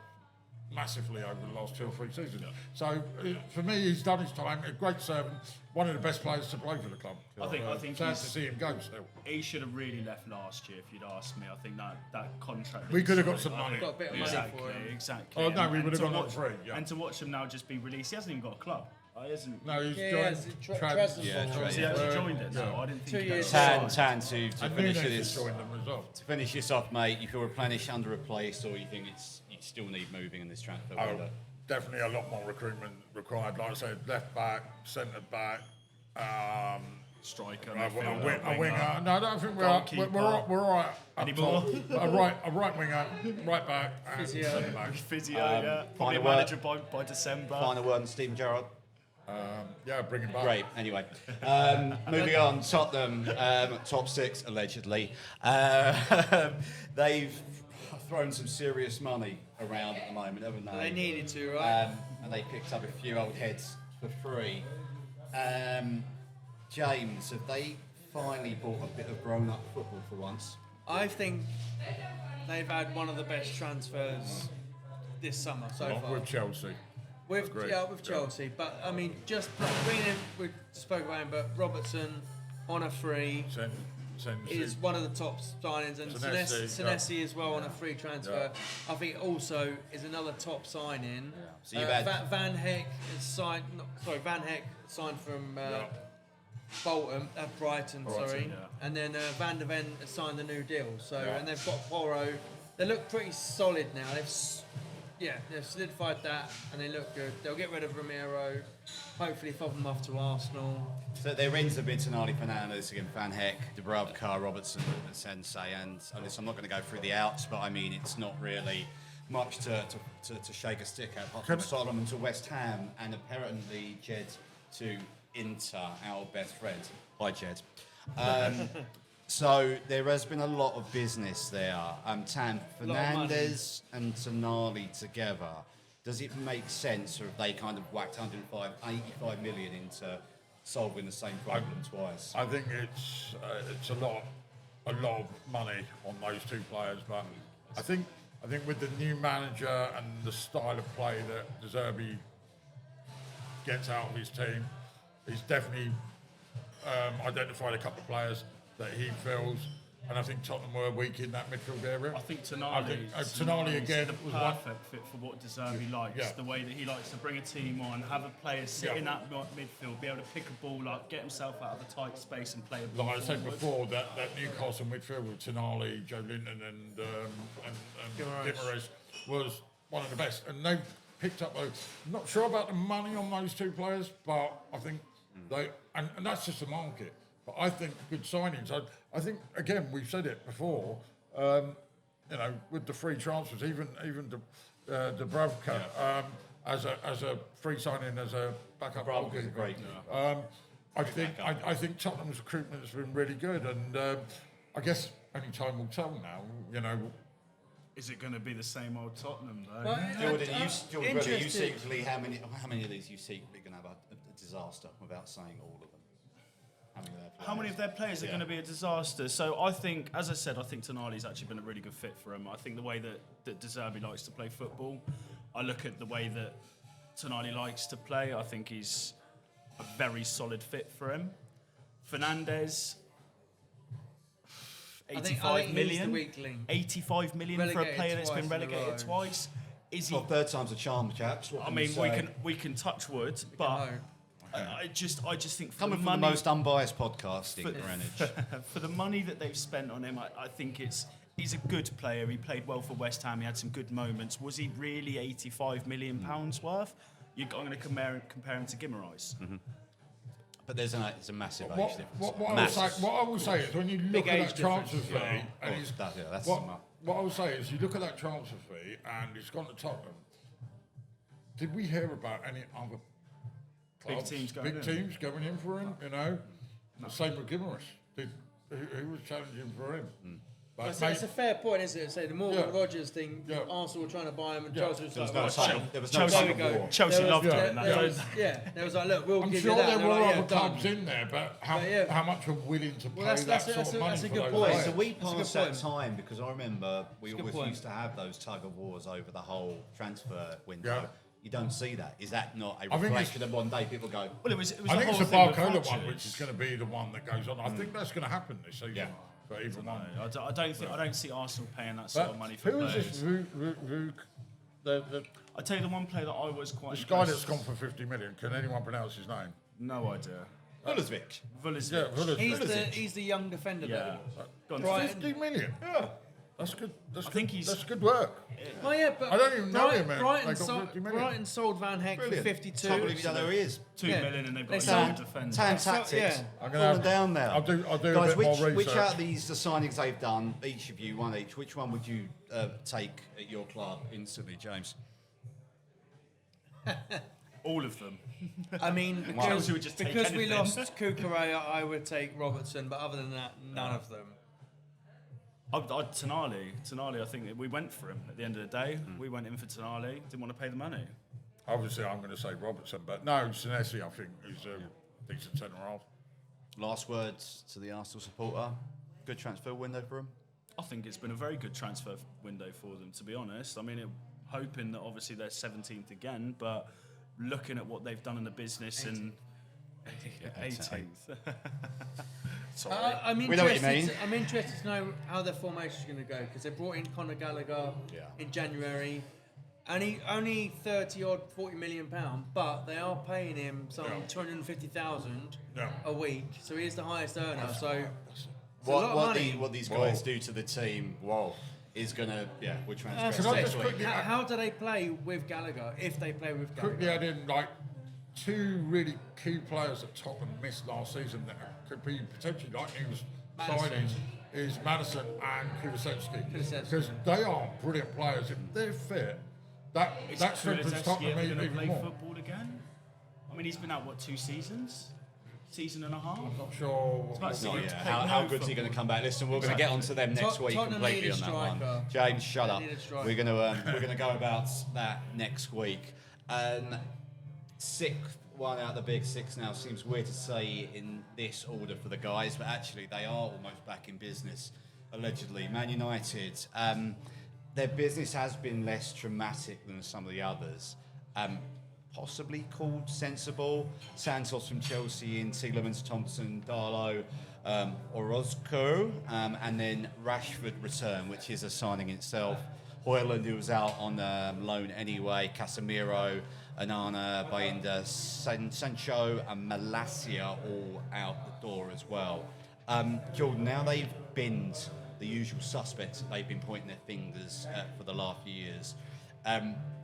massively over the last 2 or 3 seasons. So for me, he's done his time. A great servant, one of the best players to play for the club. I think sad he's- to see him go still. He should have really left last year, if you'd asked me. I think that contract. that We he could have got signed, some money. Got a bit of money Exactly, for him. exactly. Oh, no, we And would have to gone on watch- free, yeah. And to watch him now just be released, he hasn't even got a club. He hasn't. No, he's Yeah, joined. yes, Trans- Trans- Yeah, Has he actually joined it? No, I didn't think 2 he years. had. Tan to And finish Nunes has this. joined them as well. To finish this off, mate, you feel replenished, under replaced, or you think you still need moving in this transfer Oh, window? definitely a lot more recruitment required. Like I said, left back, centre back, Striker, a midfielder, winger. No, I don't think we're Goalkeeper. all right. Up Any top. more? a right winger, right back, and Physio. centre back. Physio, yeah. Probably a final word. manager by December. Final word on Stephen Gerrard. Yeah, bring him back. Great. Anyway, moving on. Tottenham, top 6 allegedly. They've thrown some serious money around at the moment, haven't they? They needed to, right? And they picked up a few old heads for free. James, have they finally bought a bit of grown-up football for once? I think they've had one of the best transfers this summer so Not far. with Chelsea. With Agreed. with Chelsea, but I mean, just bringing in, we spoke about him, but Robertson on a free is one of the top signings, and Senesi, Senesi as well on a free transfer. I think also is another top signing. So you've had- Van Heck is signed. Van Heck signed from Brighton, sorry, yeah. and then Van der Ven has signed a new deal. So and they've got Porro. They look pretty solid now. They've solidified that, and they look good. They'll get rid of Romero. Hopefully, fob them off to Arsenal. So their ends have been Tonali, Fernandes, again, Van Heck, Dubravka, Robertson, and Sensei. And I'm not going to go through the outs, but I mean, it's not really much to shake a stick at, apart from Solomon to West Ham, and apparently Jed to Inter, our best friend. Hi, Jed. So there has been a lot of business there. Tan, lot of money. Fernandes and Tonali together. Does it make sense, or have they kind of whacked 85 million into solving the same problem twice? I think it's a lot of money on those 2 players, but I think with the new manager and the style of play that De Zerbi gets out of his team, he's definitely identified a couple of players that he feels, and I think Tottenham were weak in that midfield area. I think Tonali again the was one. perfect fit for what De Zerbi likes. Yeah. The way that he likes to bring a team on, have a player sit in that midfield, be able to pick a ball up, get himself out of a tight space and play a ball Like I said forward. before, that Newcastle midfield with Tonali, Joe Linton, and Guimaraes was one of the best. And they've picked up those. I'm not sure about the money on those 2 players, but I think they, and that's just the market. But I think good signings. I think again we've said it before. With the free transfers, even Dubravka as a free signing as a backup Dubravka's goalkeeper. great. I think Tottenham's recruitment has been really good, and I guess only time will tell now. Is it going to be the same old Tottenham though? But, Jordan, you interested. secretly, how many of these you secretly going to have a disaster without saying all of them? How many many of their players are going to be a disaster. So I think, as I said, I think Tonali's actually been a really good fit for him. I think the way that De Zerbi likes to play football, I look at the way that Tonali likes to play, I think he's a very solid fit for him. Fernandes, I think he's the weak link. 85 million for a Relegated player that's been twice in a relegated row. twice. Is he? Well, third time's a charm, chaps. What I can mean, you say? we can touch wood, can but hope. I just think for Coming the from the money, most unbiased podcast in Greenwich. for the money that they've spent on him, I think he's a good player. He played well for West Ham. He had some good moments. Was he really 85 million pounds worth? I'm going to compare him to Guimaraes. But there's a massive age difference. What I will say is when you look at age that transfer difference, fee, yeah. and it's, That's what I will say is you look at that transfer fee and it's gone to Tottenham. Did we hear about any other clubs, teams going in for him? You know, the same with Guimaraes. Who was challenging for him? But It's a fair point, isn't it? Say the Morgan Rogers thing, Yeah. Arsenal were trying to buy him, and Yeah. Chelsea was There was like, no "Well, there was no Chelsea- tug there of we go. war. Chelsea There was- loved there- doing that. there was- There was like, look, we'll I'm give sure you that. there And were they're like, other yeah, clubs done. in there, but yeah. how much are willing to pay that's that a- sort of money that's a for good those point. players? So we That's a good passed that point. time because I remember we That's a good always point. used to have those tug of wars over the whole transfer window. Yeah. You don't see that. Is that not a I think reflection of one day people go, Well, it was I the think whole it's the thing with Barcola Rodgers. one, which is going to be the one that goes on. I think that's going to happen this season. Yeah. For either one. I don't see Arsenal paying that sort of money for Who is players. this? The I tell you the one player that I was quite this guy impressed- that's gone for 50 million. Can anyone pronounce his name? No idea. Vulovic. Vulovic. Yeah, Vulovic. He's the young defender. Yeah. Go on. Right. 50 million. Yeah. That's good. That's think good. he's- That's good work. Oh yeah, but I don't even know him, man. Brighton, They got 50 million. Brighton sold Van Heck for Brilliant. 52. Can't believe you don't know who he is. 2 Yeah. million and they've They got a sold- young defender. Tan So, tactics. yeah. I'm gonna Falling have- down now. I'll do a Guys, bit more which research. out of these the signings they've done, each of you, one each, which one would you take at your club instantly, James? All of them. I mean, Chelsea would just take because we anything. lost Kukurea, I would take Robertson, but other than that, none of them. Tonali, I think we went for him at the end of the day. We went in for Tonali, didn't want to pay the money. Obviously, I'm going to say Robertson, but no, Senesi, I think, is a decent centre half. Last words to the Arsenal supporter. Good transfer window for him. I think it's been a very good transfer window for them, to be honest. I mean, hoping that obviously they're 17th again, but looking at what they've done in the business and 18th. Sorry. I'm We know what you interested. mean. I'm interested to know how their formation is going to go because they brought in Conor Gallagher in January. Only 30 odd, 40 million pound, but they are paying him some 250,000 a week, so he is the highest earner. So it's a lot of money. What these guys do to the team is gonna we'll transfer Can I next just week. quickly How do they play with Gallagher if they play with Gallagher? quickly add in like two really key players that Tottenham missed last season that could be potentially like news signings is Madison and Kulusevski because they are brilliant players. If they're fit, that strengthens Kulusevski Tottenham ever going to even play more. football again? I mean, he's been out, 2 seasons? Season and a half? I'm not sure. about to Not see yet. him How play good's he football. going to come back? Listen, we're going to get onto them next week Tottenham completely need on a that one. striker. James, shut up. They need a striker. We're going to go about that next week. Sixth one out of the big six now seems weird to say in this order for the guys, but actually they are almost back in business. Allegedly, Man United. Their business has been less traumatic than some of the others. Possibly called sensible. Santos from Chelsea in, Tielemans, Thompson, Darlow, Orozco, and then Rashford return, which is a signing in itself. Højlund, who was out on loan anyway, Casemiro, Anana, Bayinda, Sancho, and Malacia all out the door as well. Jordan, now they've binned the usual suspects that they've been pointing their fingers at for the last few years.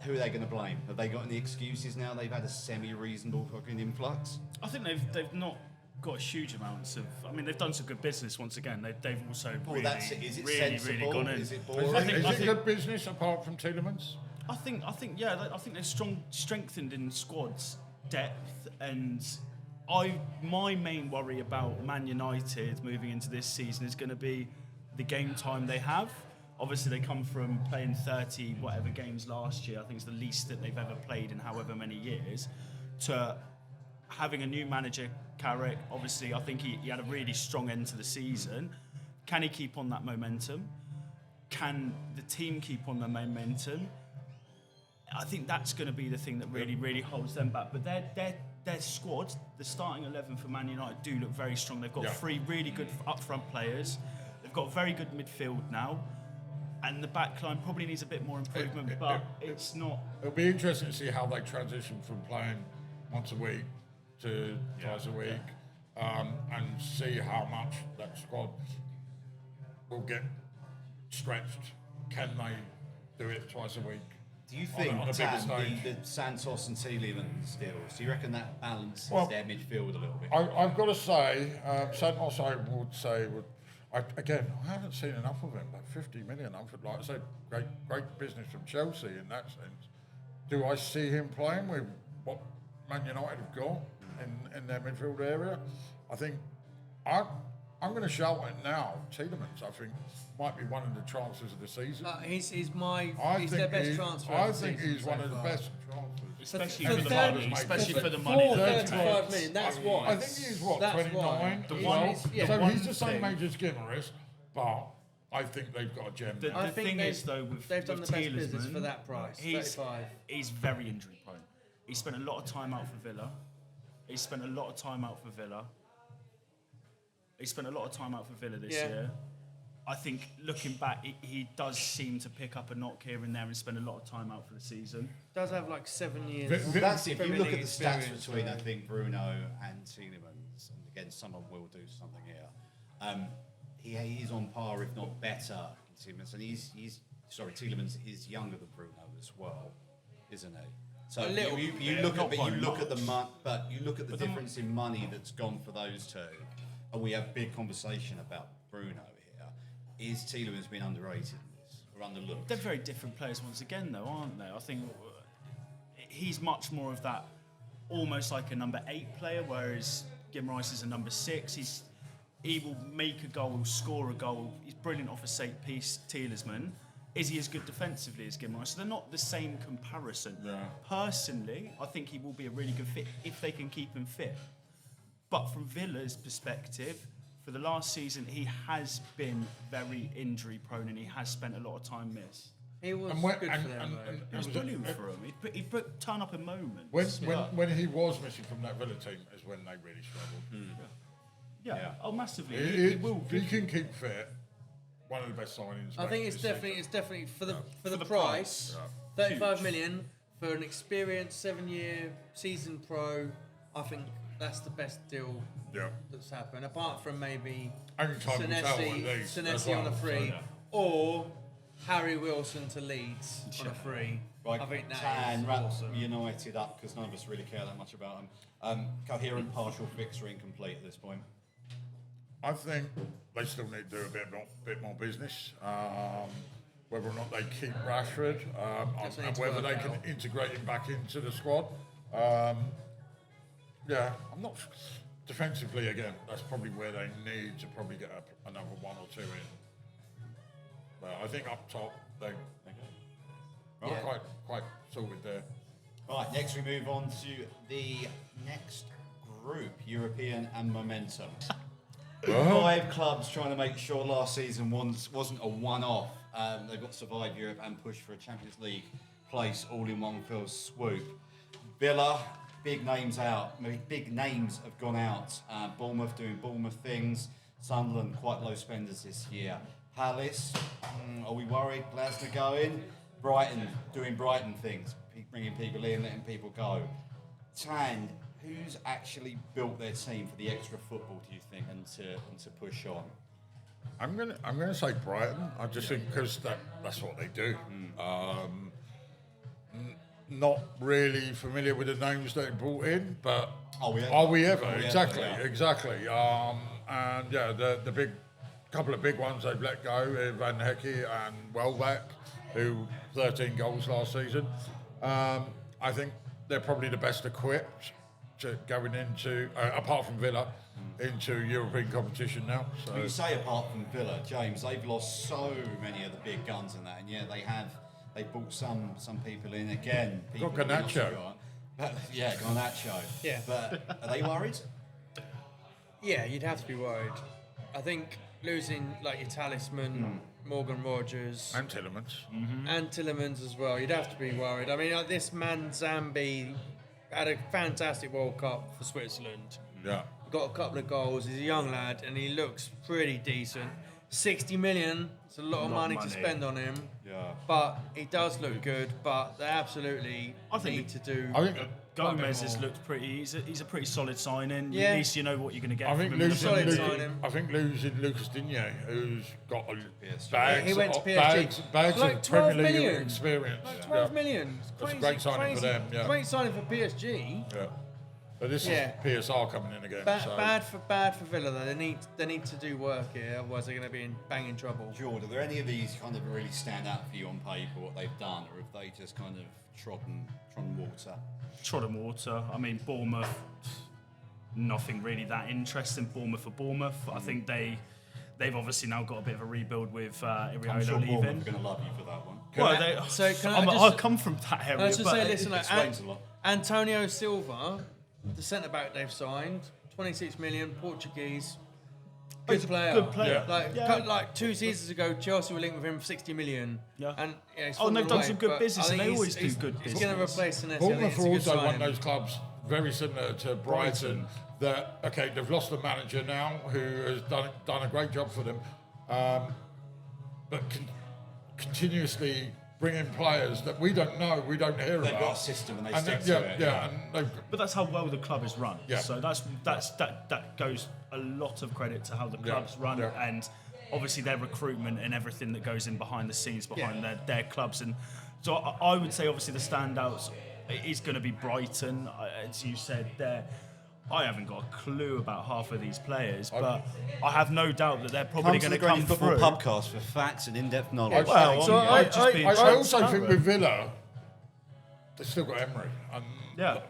Who are they going to blame? Have they got any excuses now? They've had a semi-reasonable fucking influx. I think they've not got huge amounts of. I mean, they've done some good business once again. They've also really, that's it. Is it really sensible? gone in. Is it Is boring? I think- it good business apart from Tielemans? I think they've strengthened in squads depth, and my main worry about Man United moving into this season is going to be the game time they have. Obviously, they come from playing 30 whatever games last year. I think it's the least that they've ever played in however many years. To having a new manager, Carrick, obviously, I think he had a really strong end to the season. Can he keep on that momentum? Can the team keep on the momentum? I think that's going to be the thing that really, really holds them back. But their squad, the starting 11 for Man United, do look very strong. They've got 3 really good up-front players. They've got very good midfield now. And the back line probably needs a bit more improvement, but it's not... It'll be interesting to see how they transition from playing once a week to twice a week, and see how much that squad will get stretched. Can they do it twice a week? Do you think, on a bigger Tam, stage? the Santos and Tielemans deals, do you reckon that balances their midfield a little bit? I've got to say, Santos, I haven't seen enough of him, but 50 million, like I said, great business from Chelsea in that sense. Do I see him playing with what Man United have got in their midfield area? I think, I'm going to shout it now. Tielemans, I think, might be one of the transfers of the season. He's their best transfer. I think he's one of the best transfers. Especially For for the third- money. for- Especially for for the money. 35 million, that's why. I think he's That's 29. why. The as one- well. yeah, So one he's the same thing- age as Guimarães, but I think they've got a gem The, there. I the think thing they've- is, though, with they've done with the best business Tielemans, for that price, He's 35. very injury prone. He spent a lot of time out for Villa. He spent a lot of time out for Villa. This Yeah. year. I think looking back, he does seem to pick up a knock here and there and spend a lot of time out for the season. Does have like 7 years. Vi- That's it. If you Premier look at League the stats experience, between, I so- think, Bruno and Tielemans, and again, someone will do something here. He is on par, if not better, than Tielemans, and Tielemans is younger than Bruno as well, isn't he? So A little you bit, look not at, but by you look at the much. but you look at the difference in money that's gone for those two, and we have big conversation about Bruno here. Is Tielemans been underrated in this or underlooked? They're very different players once again, though, aren't they? I think he's much more of that, almost like a number 8 player, whereas Guimarães is a number 6. He will make a goal, he'll score a goal. He's brilliant off a set piece. Tielemans. Is he as good defensively as Guimarães? So they're not the same comparison. Yeah. Personally, I think he will be a really good fit if they can keep him fit. But from Villa's perspective, for the last season, he has been very injury prone and he has spent a lot of time missed. He was And when- good and- for them, and- though. and- It was brilliant for him. He'd turn up in moments. When he was missing from that Villa team is when they really struggled. Yeah. Oh, massively. He He will. If he can keep fit, one of the best signings. I think it's this definitely for the the price, price. 35 Huge. million for an experienced 7-year seasoned pro. I think that's the best deal season. Yeah. that's happened, apart from maybe Only time will tell at least. as Senesi well, on a so, free, yeah. or Harry Wilson to Leeds on a free. Right, I think that Tan, is wrap awesome. United up because none of us really care that much about them. Coherent partial fix or incomplete at this point. I think they still need to do a bit more business. Whether or not they keep Rashford, Just need and to whether work they can out. integrate him back into the squad. Yeah, I'm not defensively again. That's probably where they need to probably get another 1 or 2 in. But I think up top they are Right. quite sorted there. Right, next we move on to the next group, European and Momentum. 5 clubs trying to make sure last season wasn't a one-off. They've got to survive Europe and push for a Champions League place all in one fell swoop. Villa, big names out. Big names have gone out. Bournemouth doing Bournemouth things. Sunderland, quite low spenders this year. Palace, are we worried? Glasner going. Brighton, doing Brighton things. Bringing people in, letting people go. Tan, who's actually built their team for the extra football, do you think, and to push on? I'm gonna say Brighton. I just think because that's what they do. Not really familiar with the names they brought in, but Are we ever? Are we ever? Are we Exactly, ever, yeah. exactly. And yeah, the big couple of big ones they've let go, Van Hecke and Welbeck, who 13 goals last season. I think they're probably the best equipped to going into, apart from Villa, into European competition now. So When you say apart from Villa, James, they've lost so many of the big guns in that, and yeah, they brought some people in again. People Got that we're not Garnacho. sure. Yeah, on that show. Yeah. But are they worried? Yeah, you'd have to be worried. I think losing like your talisman, Morgan Rogers, And Tillemans. and Tillemans as well, you'd have to be worried. I mean, this man Zambi had a fantastic World Cup for Switzerland. Yeah. Got a couple of goals. He's a young lad, and he looks pretty decent. 60 million. It's a lot of money to spend on him. Yeah. But he does look good. But they absolutely need to do. I think Gomez has looked pretty. He's a pretty solid signing. Yeah. At least you know what you're going to get. I from think him in the solid losing, summer. signing. I think losing Lucas Digne, who's got PSG. bags, He went to of, PSG. bags Like of 12 Premier League million. experience. Like 12 yeah. million. It's That's a crazy, great signing crazy, for them, yeah. Great signing for PSG. Yeah. But this Yeah. is PSR coming in again. so. Bad for Villa though. They need to do work here, otherwise they're going to be in banging trouble. Jordan, are there any of these kind of really stand out for you on paper, what they've done, or have they just kind of trodden water? Trodden water. I mean, Bournemouth, nothing really that interesting. Bournemouth for Bournemouth. I think they've obviously now got a bit of a rebuild with I'm Iriola sure leaving. Bournemouth are going to love you for that one. Well, So can I just- I come from that area, Let's just but say, listen, it explains a lot. Antonio Silva, the centre back they've signed, 26 million, Portuguese. Good He's a player. good player. Like, like 2 seasons ago, Chelsea were linked with him for 60 million. Yeah. And he's Oh, and they've fallen done away, some good but business, I and think they always he's- do good He's going to business. replace Senesi. I think Bournemouth it's are a good also one of signing. those clubs very similar to Brighton that, okay, they've lost a manager now who has done a great job for them, but continuously bring in players that we don't know, we don't hear They've about. got a system and they And stick yeah, to it. yeah, and they've, But that's how well the club is run. Yeah. So that goes a lot of credit to how the Yeah, club's run yeah. and obviously their recruitment and everything that goes in behind the scenes behind their clubs. And so I would say obviously the standouts is going to be Brighton, as you said there. I haven't got a clue about half of these players, but I have no doubt that they're probably going to come football through. Pubcast for facts and in-depth knowledge. Well, So I've just been I also transparent. think with Villa, they've still got Emery, and Yeah.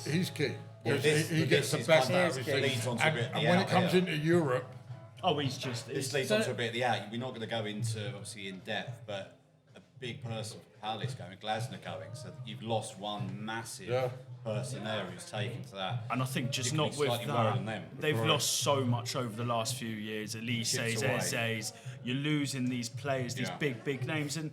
he's key. Well, Because he gets the is best kind out of of his leads team. onto a bit of And the when out it comes here. into Europe, Oh, he's just. This leads on to a bit of the out. We're not going to go into obviously in depth, but a big person for Palace going, Glasner going, so you've lost one massive person there who's taken to that. And I think just You not could be with slightly worried that, on them. they've Right. lost so much over the last few years. Elise's, Chips away. Eze's, you're losing these players, these Yeah. big names, and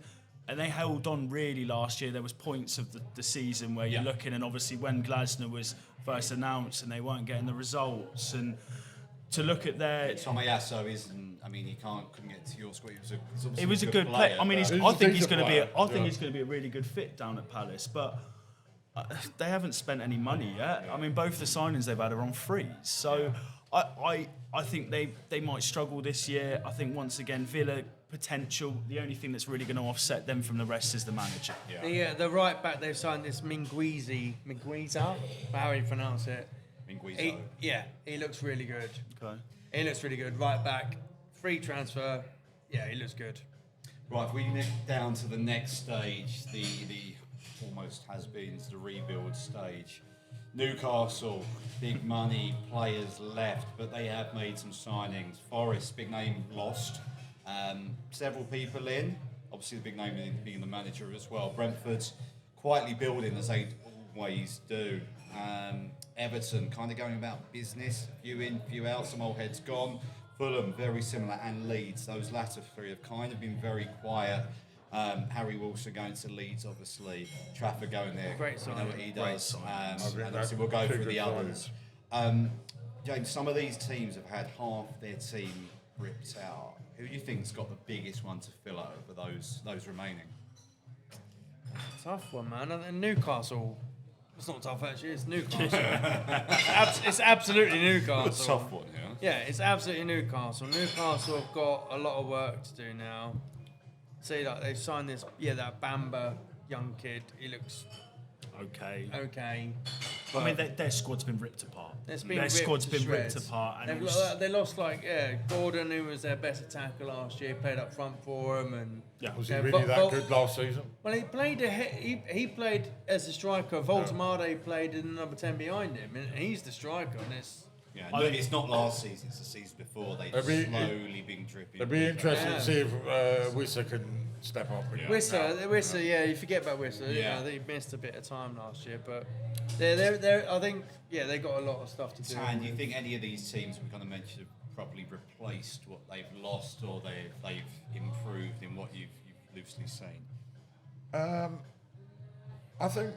they held on really last year. There was points of the season where you're Yeah. looking, and obviously when Glasner was first announced and they weren't getting the results, and to look at their. Tomiyasu isn't. I mean, couldn't get to your squad. It was a good play. I mean, He's I a think he's decent going to be. player, I think yeah. he's going to be a really good fit down at Palace, but they haven't spent any money yet. I mean, both the signings they've had are on freeze, so I think they might struggle this year. I think once again Villa potential. The only thing that's really going to offset them from the rest is the manager. The right back they've signed this Minguiza, how you pronounce it. Minguiza. He looks really good. Okay. He looks really good. Right back, free transfer. Yeah, he looks good. Right, if we nick down to the next stage, the almost has been to the rebuild stage. Newcastle, big money, players left, but they have made some signings. Forest, big name lost. Several people in. Obviously, the big name being the manager as well. Brentford's quietly building as they always do. Everton kind of going about business, few in, few out, some old heads gone. Fulham, very similar, and Leeds. Those latter three have kind of been very quiet. Harry Wilson going to Leeds, obviously. Trafford going there. Great We know what he signing. does. Great And signing. obviously we'll go Two through good the others. James, some of these teams have had half their team ripped out. Who do you think's got the biggest one to fill over those remaining? Tough one, man. And Newcastle. It's not tough actually. It's Newcastle. It's absolutely Newcastle. one, yeah. Yeah, it's absolutely Newcastle. Newcastle have got a lot of work to do now. See, like they've signed this, that Bamba young kid. He looks Okay. okay. I mean, their squad's been ripped apart. It's been Their ripped squad's to been ripped shreds. apart, and it They've was, they lost Gordon, who was their best attacker last year, played up front for them, and was he Yeah, really that Vol- good last season? well, he played he played as a striker. Voltemade played in number 10 behind him, and he's the striker. And Yeah, I no, think- it's not last season; it's the season before. They've It'll be- slowly been dripping. It'd be interesting Yeah. to see if Wissa can step up. again. Whistler, yeah, you forget about Whistler. Yeah. Yeah, they missed a bit of time last year, but they're I think, yeah, they got a lot of stuff to do. And do you think any of these teams we kind of mentioned have probably replaced what they've lost, or they've improved in what you've loosely seen? I think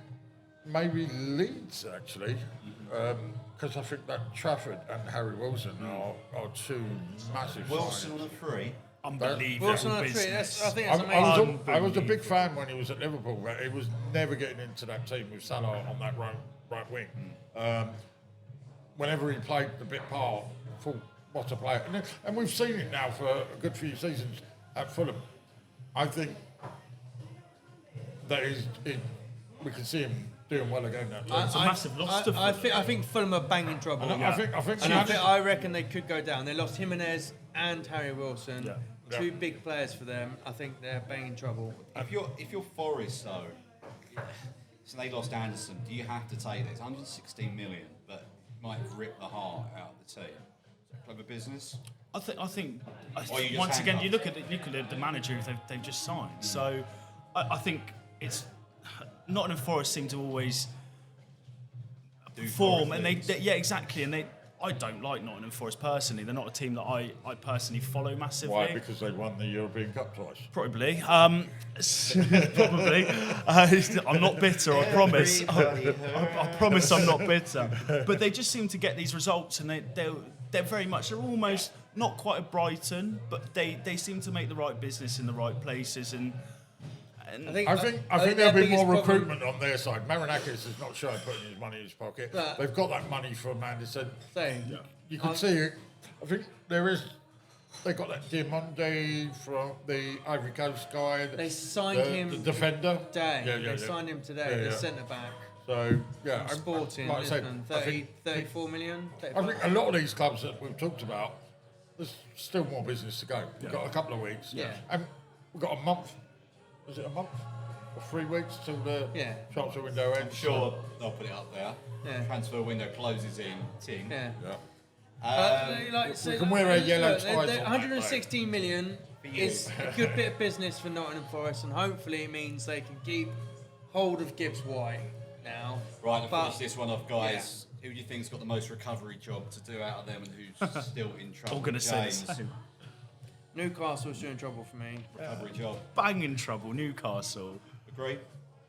maybe Leeds actually, because I think that Trafford and Harry Wilson are two massive. Wilson signings. on a free. Unbelievable Wilson on a tree, business. I think I, that's I amazing. was a, I was a big fan when he was at Liverpool, but he was never getting into that team with Salah on that right wing. Whenever he played the bit part, thought, what a player. And we've seen it now for a good few seasons at Fulham. I think that we can see him doing well again. It's a massive loss to I Fulham. think Fulham are banging trouble. I think I reckon they could go down. They lost Jimenez and Harry Wilson, Yeah. two Yeah. big players for them. I think they're banging trouble. If you're Forest though, so they lost Anderson, do you have to take this? 116 million, but might rip the heart out of the team. Is that clever business? I think Or you just once again you handcuffed? look at the manager they've just signed. So I think it's Nottingham Forest seem to always Do perform, Forest and they things? yeah, exactly, and I don't like Nottingham Forest personally. They're not a team that I personally follow massively. Why? Because they won the European Cup twice. Probably. Probably. I'm not bitter, I promise. I promise I'm not bitter. But they just seem to get these results, and they're very much, they're almost not quite a Brighton, but they seem to make the right business in the right places. And I think their there'll be biggest more problem- recruitment on their side. Marinakis is not shy of putting his money in his pocket. But- They've got that money from Anderson. Same. You can see it. I think there is. They got that Diamonde from the Ivory Coast guy. They signed him the defender. today. Yeah, yeah, They yeah. signed him today, Yeah, the yeah. centre back. So yeah, Sporting, like I said, Lisbon, I 30, think 34 million. I think a lot of these clubs that we've talked about, there's still more business to go. We've got a couple of weeks. Yeah. And we've got a month. Is it a month? Or 3 weeks till the Yeah. transfer window ends? I'm sure they'll put it up there. Yeah. Transfer window closes in ting. Yeah. Yeah. We can wear our yellow ties on that, 116 million you. is a good bit of business for Nottingham Forest, and hopefully it means they can keep hold of Gibbs White now. Right, I'll But- finish this one off, guys. Who do you think's got the most recovery job to do out of them, and who's still in trouble? I'm going to say the James, same. Newcastle's doing trouble for me. recovery job. Bang in trouble, Newcastle. Agree?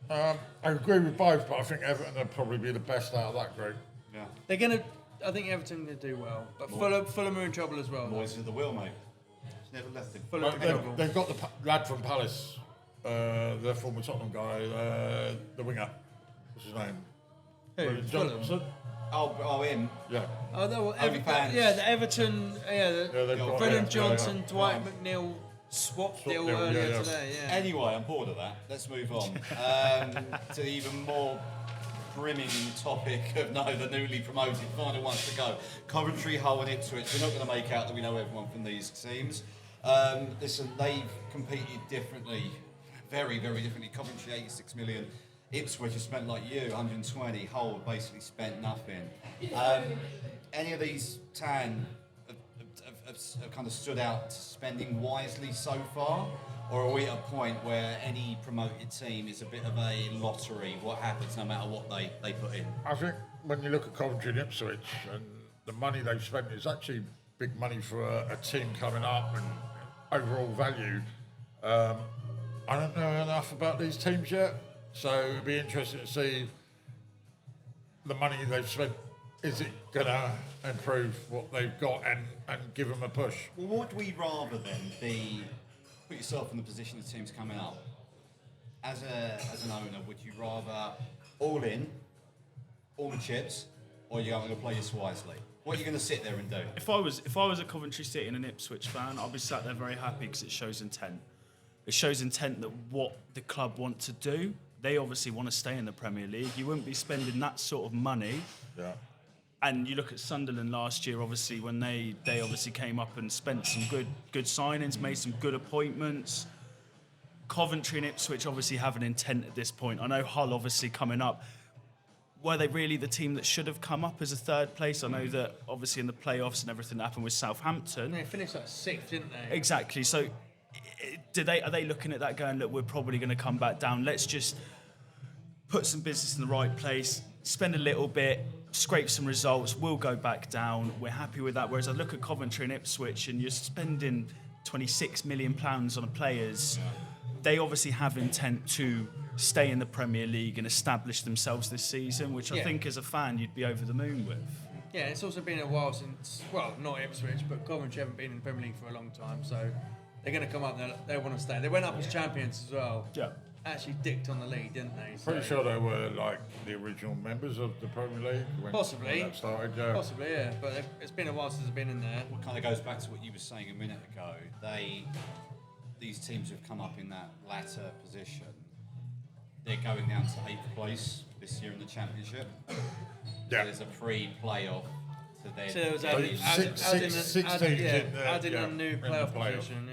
I agree with both, but I think Everton will probably be the best out of that group. Yeah. They're gonna. I think Everton will do well, but Fulham are in trouble as well. Boys of the will, mate. It's never left him. Fulham are in They've, trouble. they've got the lad from Palace, the former Tottenham guy, the winger. What's his name? Who? Brendan Fulham? Johnson. Oh, him. Yeah. Oh no, well, Only fans. yeah, the Everton, Yeah, they've got Brendan yeah, Johnson, yeah. Dwight McNeil swap deal deal, earlier yeah, yeah. today. Yeah. Anyway, I'm bored of that. Let's move on to the even more brimming topic of the newly promoted final ones to go. Coventry, Hull, and Ipswich. We're not going to make out that we know everyone from these teams. Listen, they've competed differently, very, very differently. Coventry 86 million. Ipswich has spent like you 120. Hull basically spent nothing. Any of these have kind of stood out spending wisely so far? Or are we at a point where any promoted team is a bit of a lottery? What happens no matter what they put in? I think when you look at Coventry and Ipswich and the money they've spent is actually big money for a team coming up and overall value. I don't know enough about these teams yet, so it'd be interesting to see the money they've spent. Is it going to improve what they've got and give them a push? Well, would we rather then be, put yourself in the position of teams coming up, as an owner, would you rather all in, all the chips, or are you going to play this wisely? What are you going to sit there and do? If I was a Coventry City and an Ipswich fan, I'd be sat there very happy because it shows intent. It shows intent that what the club want to do. They obviously want to stay in the Premier League. You wouldn't be spending that sort of money. Yeah. And you look at Sunderland last year, obviously, when they obviously came up and spent some good signings, made some good appointments. Coventry and Ipswich obviously have an intent at this point. I know Hull obviously coming up. were they really the team that should have come up as a third place? I know that obviously in the playoffs and everything that happened with Southampton. They finished like 6th, didn't they? Exactly. So, are they looking at that going, look, we're probably going to come back down. Let's just put some business in the right place, spend a little bit, scrape some results. We'll go back down. We're happy with that. Whereas I look at Coventry and Ipswich, and you're spending £26 million on the players. They obviously have intent to stay in the Premier League and establish themselves this season, which I think as a fan you'd be over the moon with. Yeah, it's also been a while since, well, not Ipswich, but Coventry haven't been in the Premier League for a long time, so they're going to come up and they want to stay. They went up as champions as well. Yeah. Actually dicked on the league, didn't they? So Pretty sure they were like the original members of the Premier League. Possibly. When that started, yeah. Possibly, yeah. But it's been a while since they've been in there. What kind of goes back to what you were saying a minute ago. These teams have come up in that latter position. They're going down to 8th place this year in the Championship. Yeah. There's a pre-playoff to their. So there was Six teams adding a new in the playoff playoff. position.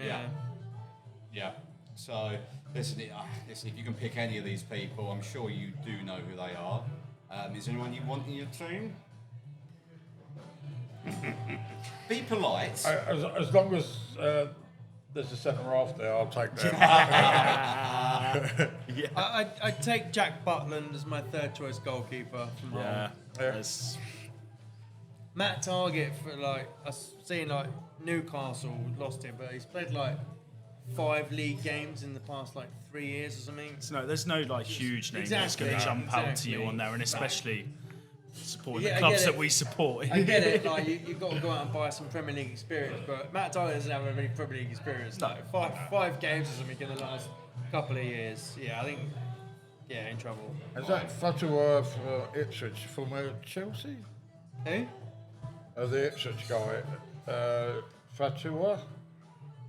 Yeah. So listen, if you can pick any of these people, I'm sure you do know who they are. Is there anyone you want in your team? Be polite. As long as there's a centre half there, I'll take them. I'd take Jack Butland as my third choice goalkeeper from Hull. Yeah. Yeah. Matt Target for I've seen Newcastle lost him, but he's played 5 league games in the past 3 years or something. No, there's no huge name that's going to jump out to you on there, and especially supporting the clubs that we support. I get it. You've got to go out and buy some Premier League experience, but Matt Target doesn't have any Premier League experience. No, five games or something in the last couple of years. Yeah, I think. Yeah, in trouble. Is that Fatua for Ipswich from Chelsea? Who? The Ipswich guy, Fatua?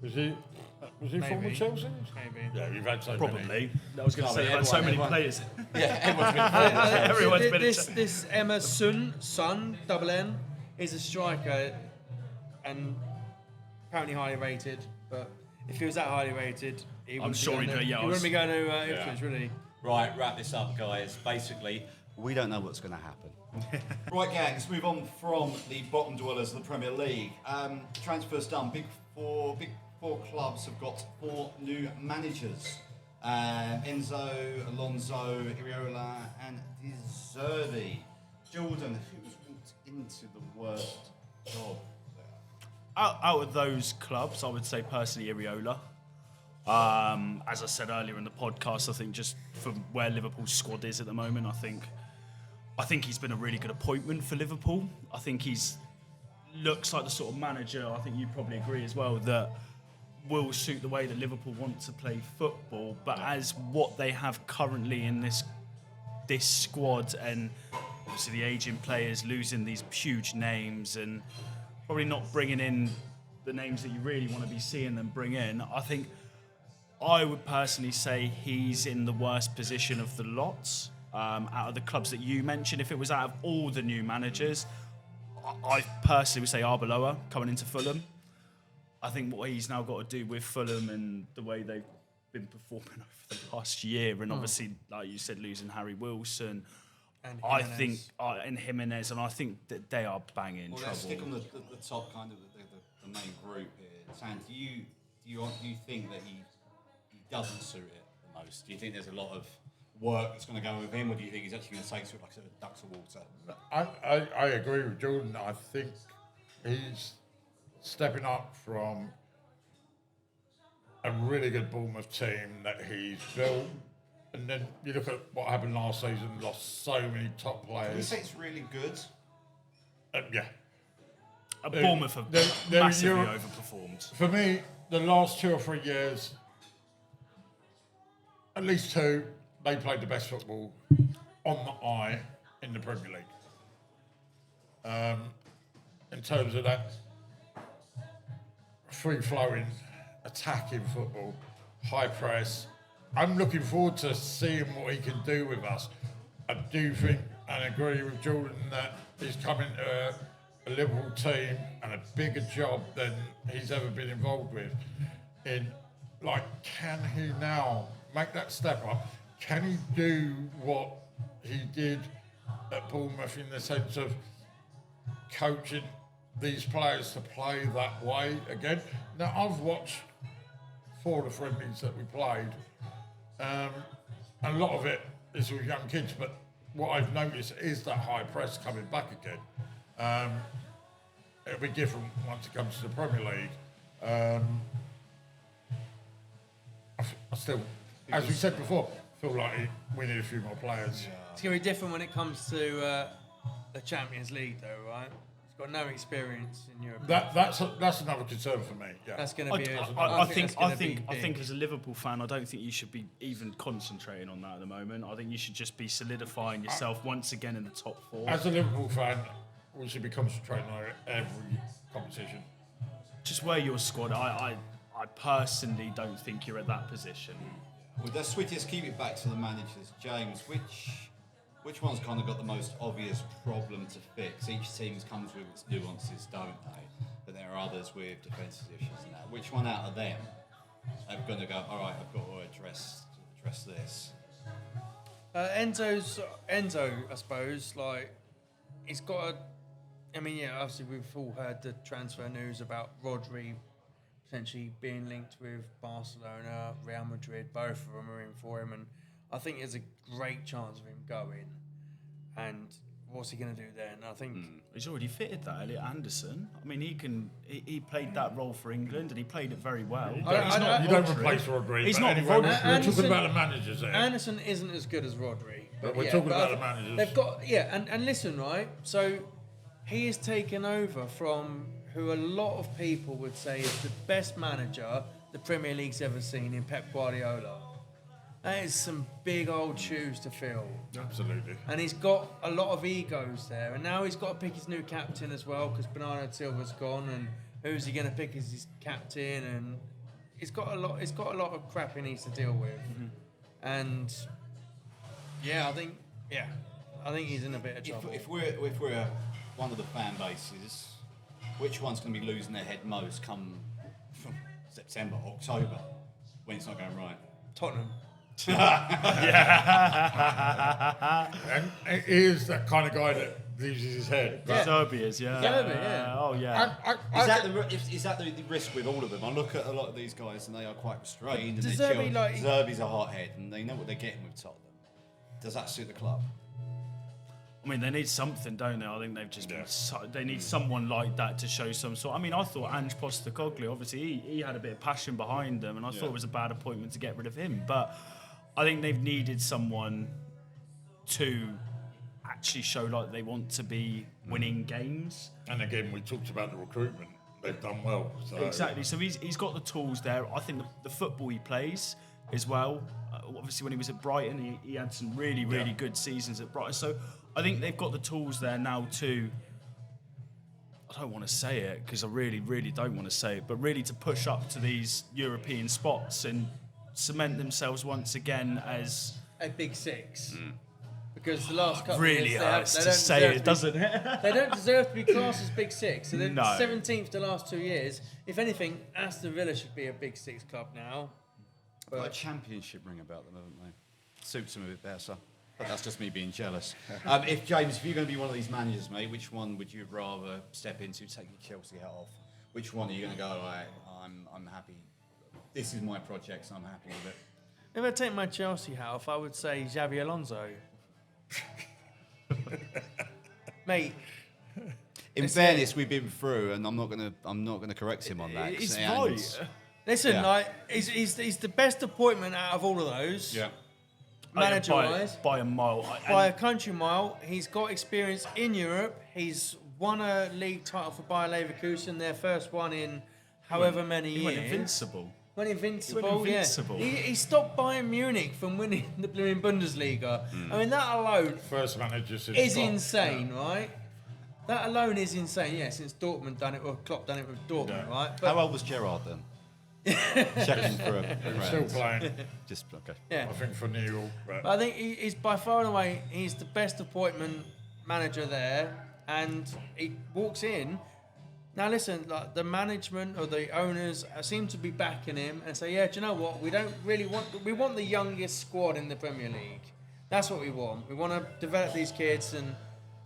Was he from Maybe. Chelsea? Maybe. Yeah, you've had so many. Probably. I was going to say they've had so many players. Yeah, everyone's been. Everyone's been This Emma Sun, double N, is a striker and apparently highly rated. But if he was that highly rated, he wouldn't be going to Ipswich, would he? Right, wrap this up, guys. Basically, we don't know what's going to happen. Right, gang, let's move on from the bottom dwellers of the Premier League. Transfers done. Big four clubs have got 4 new managers. Enzo, Alonso, Iriola, and Deserbi. Jordan, who's walked into the worst job there? Out of those clubs, I would say personally Iriola. As I said earlier in the podcast, I think just from where Liverpool's squad is at the moment, I think he's been a really good appointment for Liverpool. I think he's looks like the sort of manager, I think you'd probably agree as well, that will suit the way that Liverpool want to play football. But as what they have currently in this squad, and obviously the aging players losing these huge names and probably not bringing in the names that you really want to be seeing them bring in, I think I would personally say he's in the worst position of the lots. Out of the clubs that you mentioned, if it was out of all the new managers, I personally would say Arbeloa coming into Fulham. I think what he's now got to do with Fulham and the way they've been performing over the past year, and obviously, like you said, losing Harry Wilson, And I Jimenez. think, and Jimenez, and I think that they are banging Well, trouble. let's stick on the top kind of the main group here. Sam, do you think that he doesn't suit it the most? Do you think there's a lot of work that's going to go with him, or do you think he's actually going to take to it like a duck to water? I agree with Jordan. I think he's stepping up from a really good Bournemouth team that he's built. And then you look at what happened last season, lost so many top Can you players. say it's really good? Yeah. Bournemouth have they're massively Euro- overperformed. For me, the last 2 or 3 years, at least 2, they played the best football on the eye in the Premier League. In terms of that free-flowing, attacking football, high press, I'm looking forward to seeing what he can do with us. I do think and agree with Jordan that he's coming to a Liverpool team and a bigger job than he's ever been involved with. Can he now make that step up? Can he do what he did at Bournemouth in the sense of coaching these players to play that way again. Now, I've watched 4 of the friendlies that we played. A lot of it is with young kids, but what I've noticed is that high press coming back again. It'll be different once it comes to the Premier League. I still, as we said before, feel like we need a few more players. It's going to be different when it comes to the Champions League, though, right? He's got no experience in Europe. That's another concern for me. Yeah. That's going to be. I think as a Liverpool fan, I don't think you should be even concentrating on that at the moment. I think you should just be solidifying yourself once again in the top 4. As a Liverpool fan, we should be concentrating on every competition. Just where your squad, I personally don't think you're at that position. Well, let's keep it back to the managers. James, which one's kind of got the most obvious problem to fix? Each team comes with its nuances, don't they? But there are others with defensive issues and that. Which one out of them are going to go, all right, I've got to address this? Enzo, I suppose, like, he's got a... I mean, yeah, obviously we've all heard the transfer news about Rodri potentially being linked with Barcelona, Real Madrid. Both of them are in for him, and I think there's a great chance of him going. And what's he going to do then? I think he's already fitted that, Elliot Anderson. I mean, he played that role for England, and he played it very well. You don't replace Rodri. He's but not anyway, Rodri. we're talking about the managers there. Anderson isn't as good as Rodri. But we're talking about the managers. They've got and listen, right? So he has taken over from who a lot of people would say is the best manager the Premier League's ever seen in Pep Guardiola. That is some big old shoes to fill. Absolutely. And he's got a lot of egos there. And now he's got to pick his new captain as well because Bernardo Silva's gone. And who's he going to pick as his captain? And he's got a lot of crap he needs to deal with. Mm-hmm. And I think he's in a bit of trouble. If we're one of the fan bases, which one's going to be losing their head most come from September, October, when it's not going right? Tottenham. And he is that kind of guy that loses his head. Serbia's, Oh, yeah. Is that the risk with all of them? I look at a lot of these guys and they are quite restrained. And Zerbi, Zerbi's a hothead and they know what they're getting with Tottenham. Does that suit the club? I mean, they need something, don't they? I think they've just been they need someone like that to show some sort. I mean, I thought Ange Postecoglou, obviously, he had a bit of passion behind him, and I thought it was a bad appointment to get rid of him. But I think they've needed someone to actually show like they want to be winning games. And again, we talked about the recruitment. They've done well. So. Exactly. So he's got the tools there. I think the football he plays as well. Obviously, when he was at Brighton, he had some really good seasons at Brighton. So I think they've got the tools there now to, I don't want to say it because I really, really don't want to say it, but really to push up to these European spots and cement themselves once again as a big six. Because the last couple really of years, hurts to say it, doesn't it? They don't deserve to be classed as big six. So they're No. 17th the last 2 years. If anything, Aston Villa should be a big six club now. Got a championship ring about them, haven't they? Suits them a bit better. But that's just me being jealous. If you're going to be one of these managers, mate, which one would you rather step into, take your Chelsea hat off? Which one are you going to go, all right, I'm happy. This is my project, so I'm happy with it. If I take my Chelsea hat off, I would say Xabi Alonso. Mate. In fairness, we've been through, and I'm not gonna correct him on that. He's right. Listen, he's the best appointment out of all of those. Yeah. Manager-wise, by a mile. by a country mile. He's got experience in Europe. He's won a league title for Bayer Leverkusen, their first one in however many years. He went invincible. Went invincible. Yeah. He stopped Bayern Munich from winning the blooming Bundesliga. I mean, that alone First manager since is Klopp. insane, right? That alone is insane. Yeah, since Dortmund done it, or Klopp done it with Dortmund, right? But How old was Gerrard then? Checking for a Still playing, Just okay. yeah. I think, for New York. But But I think he's by far and away, he's the best appointment manager there, and he walks in. Now listen, like the management or the owners seem to be backing him and say, yeah, do you know what? We don't really want. We want the youngest squad in the Premier League. That's what we want. We want to develop these kids, and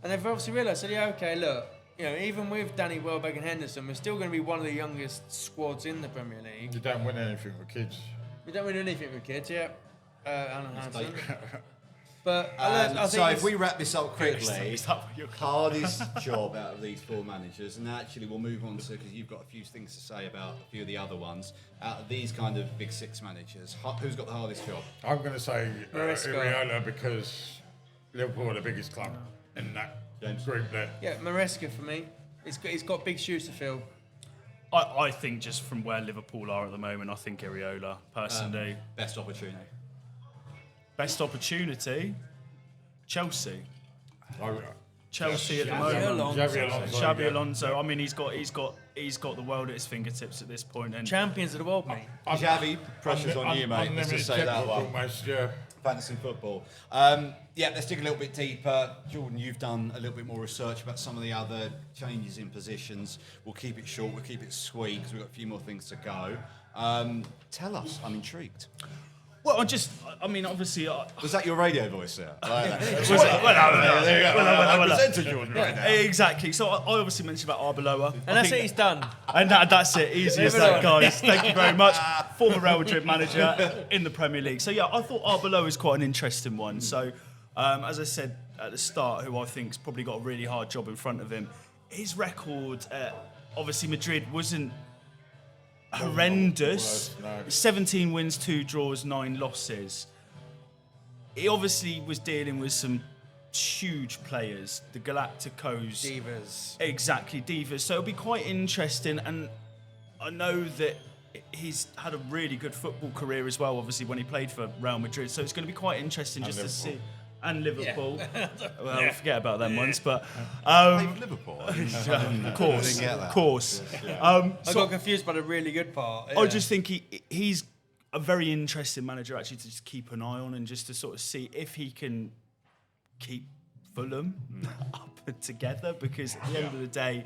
they've obviously realised, said, yeah, okay, look, even with Danny Welbeck and Henderson, we're still going to be one of the youngest squads in the Premier League. You don't win anything with kids. We don't win anything with kids, yeah. Alan Hansen. But I so think if we wrap this up quickly, Is that what you're- hardest job out of these 4 managers, and actually we'll move on to, because you've got a few things to say about a few of the other ones, out of these kind of big 6 managers, who's got the hardest job? I'm going to say Maresca. Iriola, because Liverpool are the biggest club in that group there. yeah, Maresca for me. He's got big shoes to fill. I think just from where Liverpool are at the moment, I think Iriola, personally. Best opportunity. Best opportunity, Chelsea. Oh, Chelsea at the Xabi moment. Alonso. Xabi Alonso. Xabi Alonso. I mean, he's got the world at his fingertips at this point, and Champions of the world, mate. Xavi, pressure's on you, mate. Let's just say that one. Almost, yeah. Fantasy football. Let's dig a little bit deeper. Jordan, you've done a little bit more research about some of the other changes in positions. We'll keep it short, we'll keep it sweet, because we've got a few more things to go. Tell us, I'm intrigued. well, obviously, Was that your radio voice there? There you I presented Jordan right now. exactly. So I obviously mentioned about Arbeloa, And that's it, he's done. and that's it. Easy as Moving that, on. guys. Thank you very much. Former Real Madrid manager in the Premier League. So yeah, I thought Arbeloa is quite an interesting one. So as I said at the start, who I think's probably got a really hard job in front of him. His record, obviously Madrid wasn't horrendous. No. 17 wins, 2 draws, 9 losses. He obviously was dealing with some huge players, the Galacticos. Divas. Exactly, divas. So it'll be quite interesting, and I know that he's had a really good football career as well, obviously, when he played for Real Madrid. So it's going to be quite interesting just to see. And Liverpool. Well, forget about them ones, but... Liverpool. of course, Didn't get that. of course. I got confused by the really good part. I just think he's a very interesting manager actually to just keep an eye on and just to sort of see if he can keep Fulham up and together, because at the end of the day,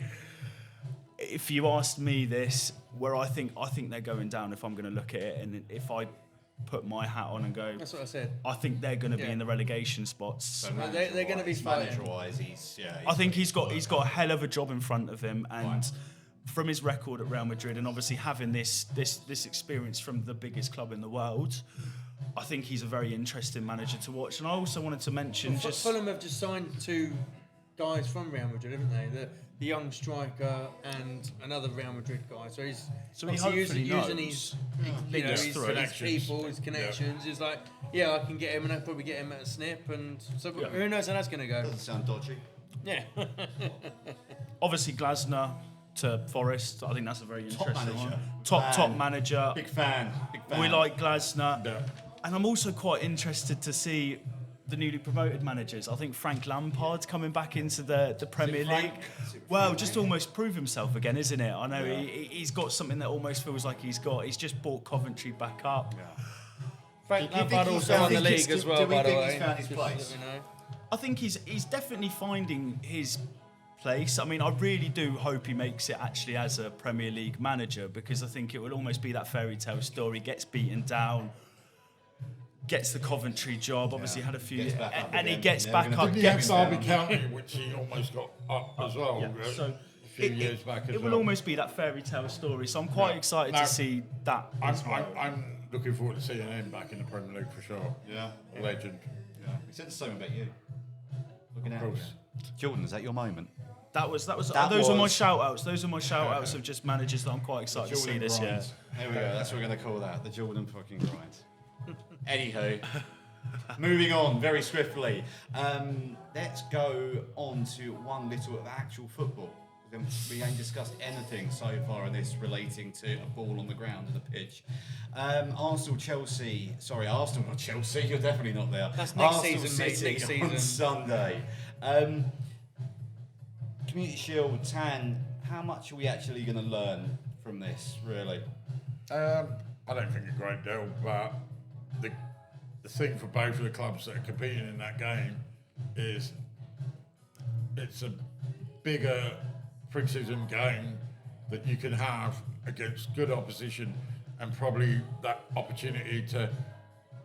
if you asked me this, where I think they're going down if I'm going to look at it, and if I put my hat on and go, That's what I said. I think they're going to be Yeah. in the relegation spots. They're going to be fighting. Manager-wise, he's I think he's got a hell of a job in front of him, and from his record at Real Madrid, and obviously having this experience from the biggest club in the world, I think he's a very interesting manager to watch. And I also wanted to mention Fulham have just signed 2 guys from Real Madrid, haven't they? The young striker and another Real Madrid guy. So he's So he obviously hopefully using knows. his people, his connections. He's like, yeah, I can get him, and I'll probably get him at a snip. And so who knows how that's going to go? doesn't sound dodgy. Yeah. obviously Glasner to Forest. I think that's a very interesting manager. one. Top manager. Big fan. We like Glasner. Yeah. And I'm also quite interested to see the newly promoted managers. I think Frank Lampard's coming back into the Premier League. Well, just almost prove himself again, isn't it? I know he's got something that almost feels like he's just bought Coventry back up. Frank Do you think Lampard he's also found won the his- league do- as well, do we by the think way. he's found his Just place? so that we know. I think he's definitely finding his place. I mean, I really do hope he makes it actually as a Premier League manager, because I think it will almost be that fairy tale story. Gets beaten down, gets the Coventry job. Obviously, had a few, Gets back up and he again. gets Never back gonna up. do He had Gets, Derby County, which he almost got up as well. so A few years back as it well. will almost be that fairy tale story. So I'm quite excited No, to see that. I'm looking forward to seeing him back in the Premier League for sure. Yeah. Legend. Yeah. He said the same about you. Looking Of out. course. Jordan, is that your moment? That was. That Those are my was- shout outs. Those are my shout outs of just managers that I'm quite excited to see Jordan this year. grind. There we go. That's what we're going to call that. The Jordan fucking grind. Anywho, moving on very swiftly. Let's go on to one little of actual football. We ain't discussed anything so far in this relating to a ball on the ground and a pitch. Arsenal, not Chelsea. You're definitely not there. That's next Arsenal season, mate, City next on season. Sunday. Community Shield, Tan, how much are we actually going to learn from this, really? I don't think a great deal, but the thing for both of the clubs that are competing in that game is it's a bigger pre-season game that you can have against good opposition, and probably that opportunity to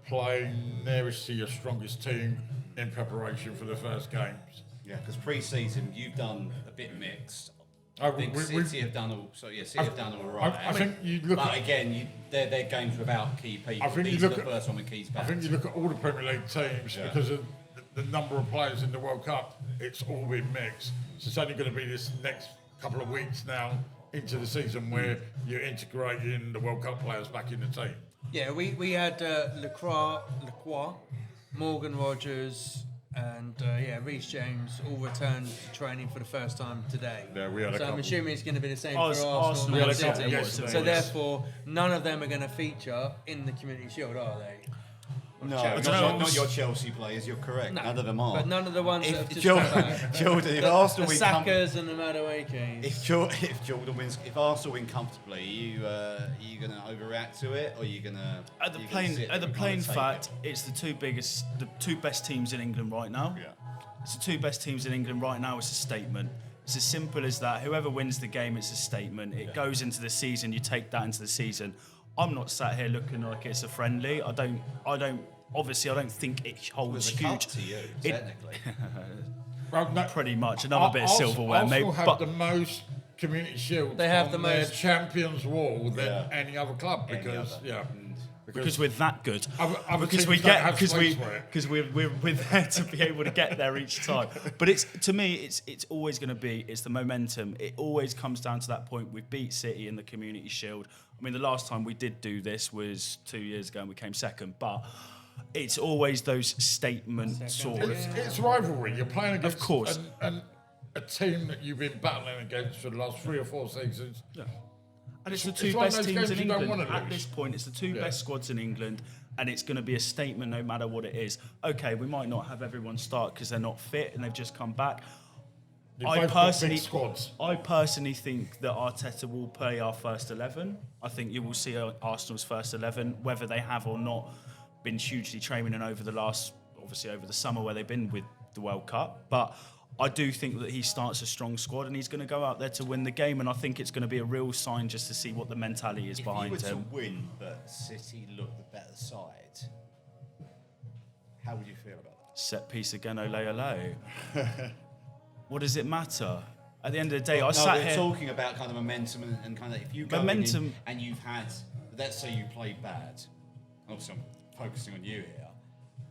play nearest to your strongest team in preparation for the first games. Yeah, because pre-season you've done a bit mixed. I I think City have done all. So yeah, City have done all right. I think you look But at. again, their games without key people. I think These you are look the at. first one with keys back. I think you look at all the Premier League teams Yeah. because of the number of players in the World Cup. It's all been mixed. So it's only going to be this next couple of weeks now into the season where you're integrating the World Cup players back in the team. Yeah, we had Lacroix, Morgan Rogers, and Reece James all returned to training for the first time today. Yeah, we had a so I'm couple. assuming it's going to be the same Ars- for Arsenal Arsenal had and a couple City. yesterday, So yes. therefore, none of them are going to feature in the Community Shield, are they? No, Chelsea. not your Chelsea players. You're correct. No, None of them are. But none of the ones that have If just Jordan, come back. Jordan, if The Arsenal win Sakas and the Maduekes. if Jordan wins, if Arsenal win comfortably, are you going to overreact to it, or are you going to? At the plain fact, it's the two best teams in England right now. Yeah. It's the two best teams in England right now. It's a statement. It's as simple as that. Whoever wins the game, it's a statement. It goes into the season. You take that into the season. I'm not sat here looking like it's a friendly. I don't. Obviously, I don't think it holds It was a cup huge. to you, It- technically. Well, no, Pretty much another bit of silverware, Arsenal mate. have But the most Community Shields They have on the their most- Champions Wall than Yeah. any other club Any because other. because we're that good. Other because teams we don't get have because space for it. we're there to be able to get there each time. But it's to me it's always going to be it's the momentum. It always comes down to that point. We beat City in the Community Shield. I mean, the last time we did do this was 2 years ago and we came second. But it's always those statement sort of. It's rivalry. You're playing against course. a team that you've been battling against for the last 3 or 4 seasons. Yeah. And it's the It's two one of best those teams games in you don't England. wanna At lose. this point, it's the two Yeah. best squads in England, and it's going to be a statement no matter what it is. Okay, we might not have everyone start because they're not fit and they've just come back. You've I both got personally, big squads. I personally think that Arteta will play our first 11. I think you will see Arsenal's first 11, whether they have or not been hugely training over the last, obviously over the summer where they've been with the World Cup. But I do think that he starts a strong squad and he's going to go out there to win the game. And I think it's going to be a real sign just to see what the mentality is If you behind were to him. win, but City look the better side, how would you feel about that? Set piece again, ole ole. What does it matter? At the end of the day, I No, sat we're here. talking about kind of momentum and kind of if you go Momentum- in and you've had, let's say you played bad. Obviously, I'm focusing on you here.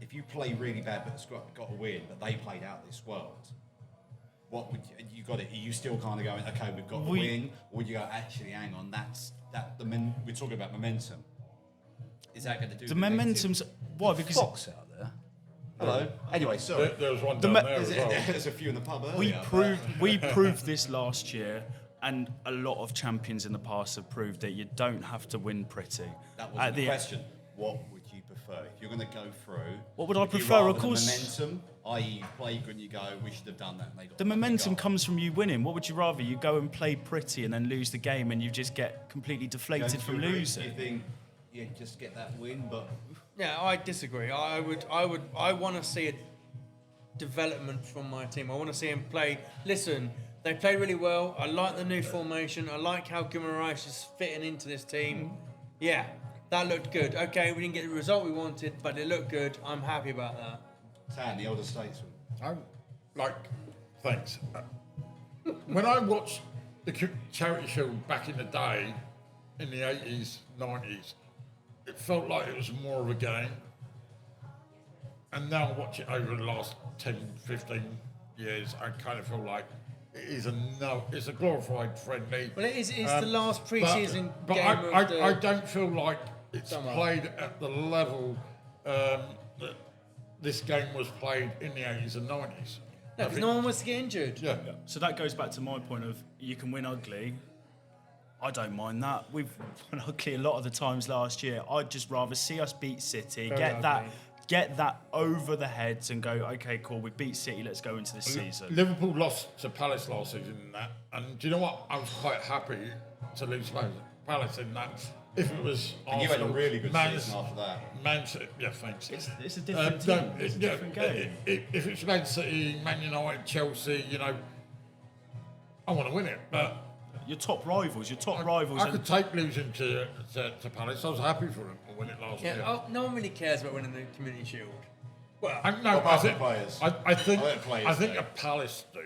If you play really bad but got a win, but they played out this world, what would you got it? Are you still kind of going, okay, we've got a win, or would you go, actually, hang on, we're talking about momentum. Is that going to do The momentum's why? Because Fox out there? Hello. Anyway, sorry. There was one The down me- there as well. There's a few in the pub earlier. we proved this last year, and a lot of champions in the past have proved that you don't have to win pretty. That wasn't the question. What would you prefer if you're going to go through? What would I you prefer? rather Of course- the momentum, i.e., you play good and you go, we should have done that. And they got The momentum comes from you winning. What would you rather? You go and play pretty and then lose the game, and you just get completely deflated from You losing. think, yeah, just get that win, but Yeah, I disagree. I want to see a development from my team. I want to see him play. Listen, they play really well. I like the new formation. I like how Guimaraes is fitting into this team. Yeah, that looked good. Okay, we didn't get the result we wanted, but it looked good. I'm happy about that. Tan, the older statesman. Thanks. When I watched the Charity Shield back in the day, in the 80s, 90s, it felt like it was more of a game. And now I watch it over the last 10, 15 years, I kind of feel like it's a glorified friendly. Well, it's the last pre-season but game I don't feel like it's Summer. played at the level that this game was played in the 80s and 90s. No, I because think- no one wants to get injured. Yeah. So that goes back to my point of you can win ugly. I don't mind that. We've won ugly a lot of the times last year. I'd just rather see us beat City, Very ugly. get that over the heads and go, okay, cool, we beat City, let's go into the season. Liverpool lost to Palace last season in that, and do you know what? I was quite happy to lose Palace in that. If it was And you had a Arsenal, really good Man season after that. Man City, yeah, thanks. It's a different team. It's a different game. If it's Man City, Man United, Chelsea, I want to win it, but your top rivals. Your top rivals. I and- could take losing to Palace. I was happy for them to win it last year. No one really cares about winning the Community Shield. Well, I about the players? I think I let players I think do. the Palace do.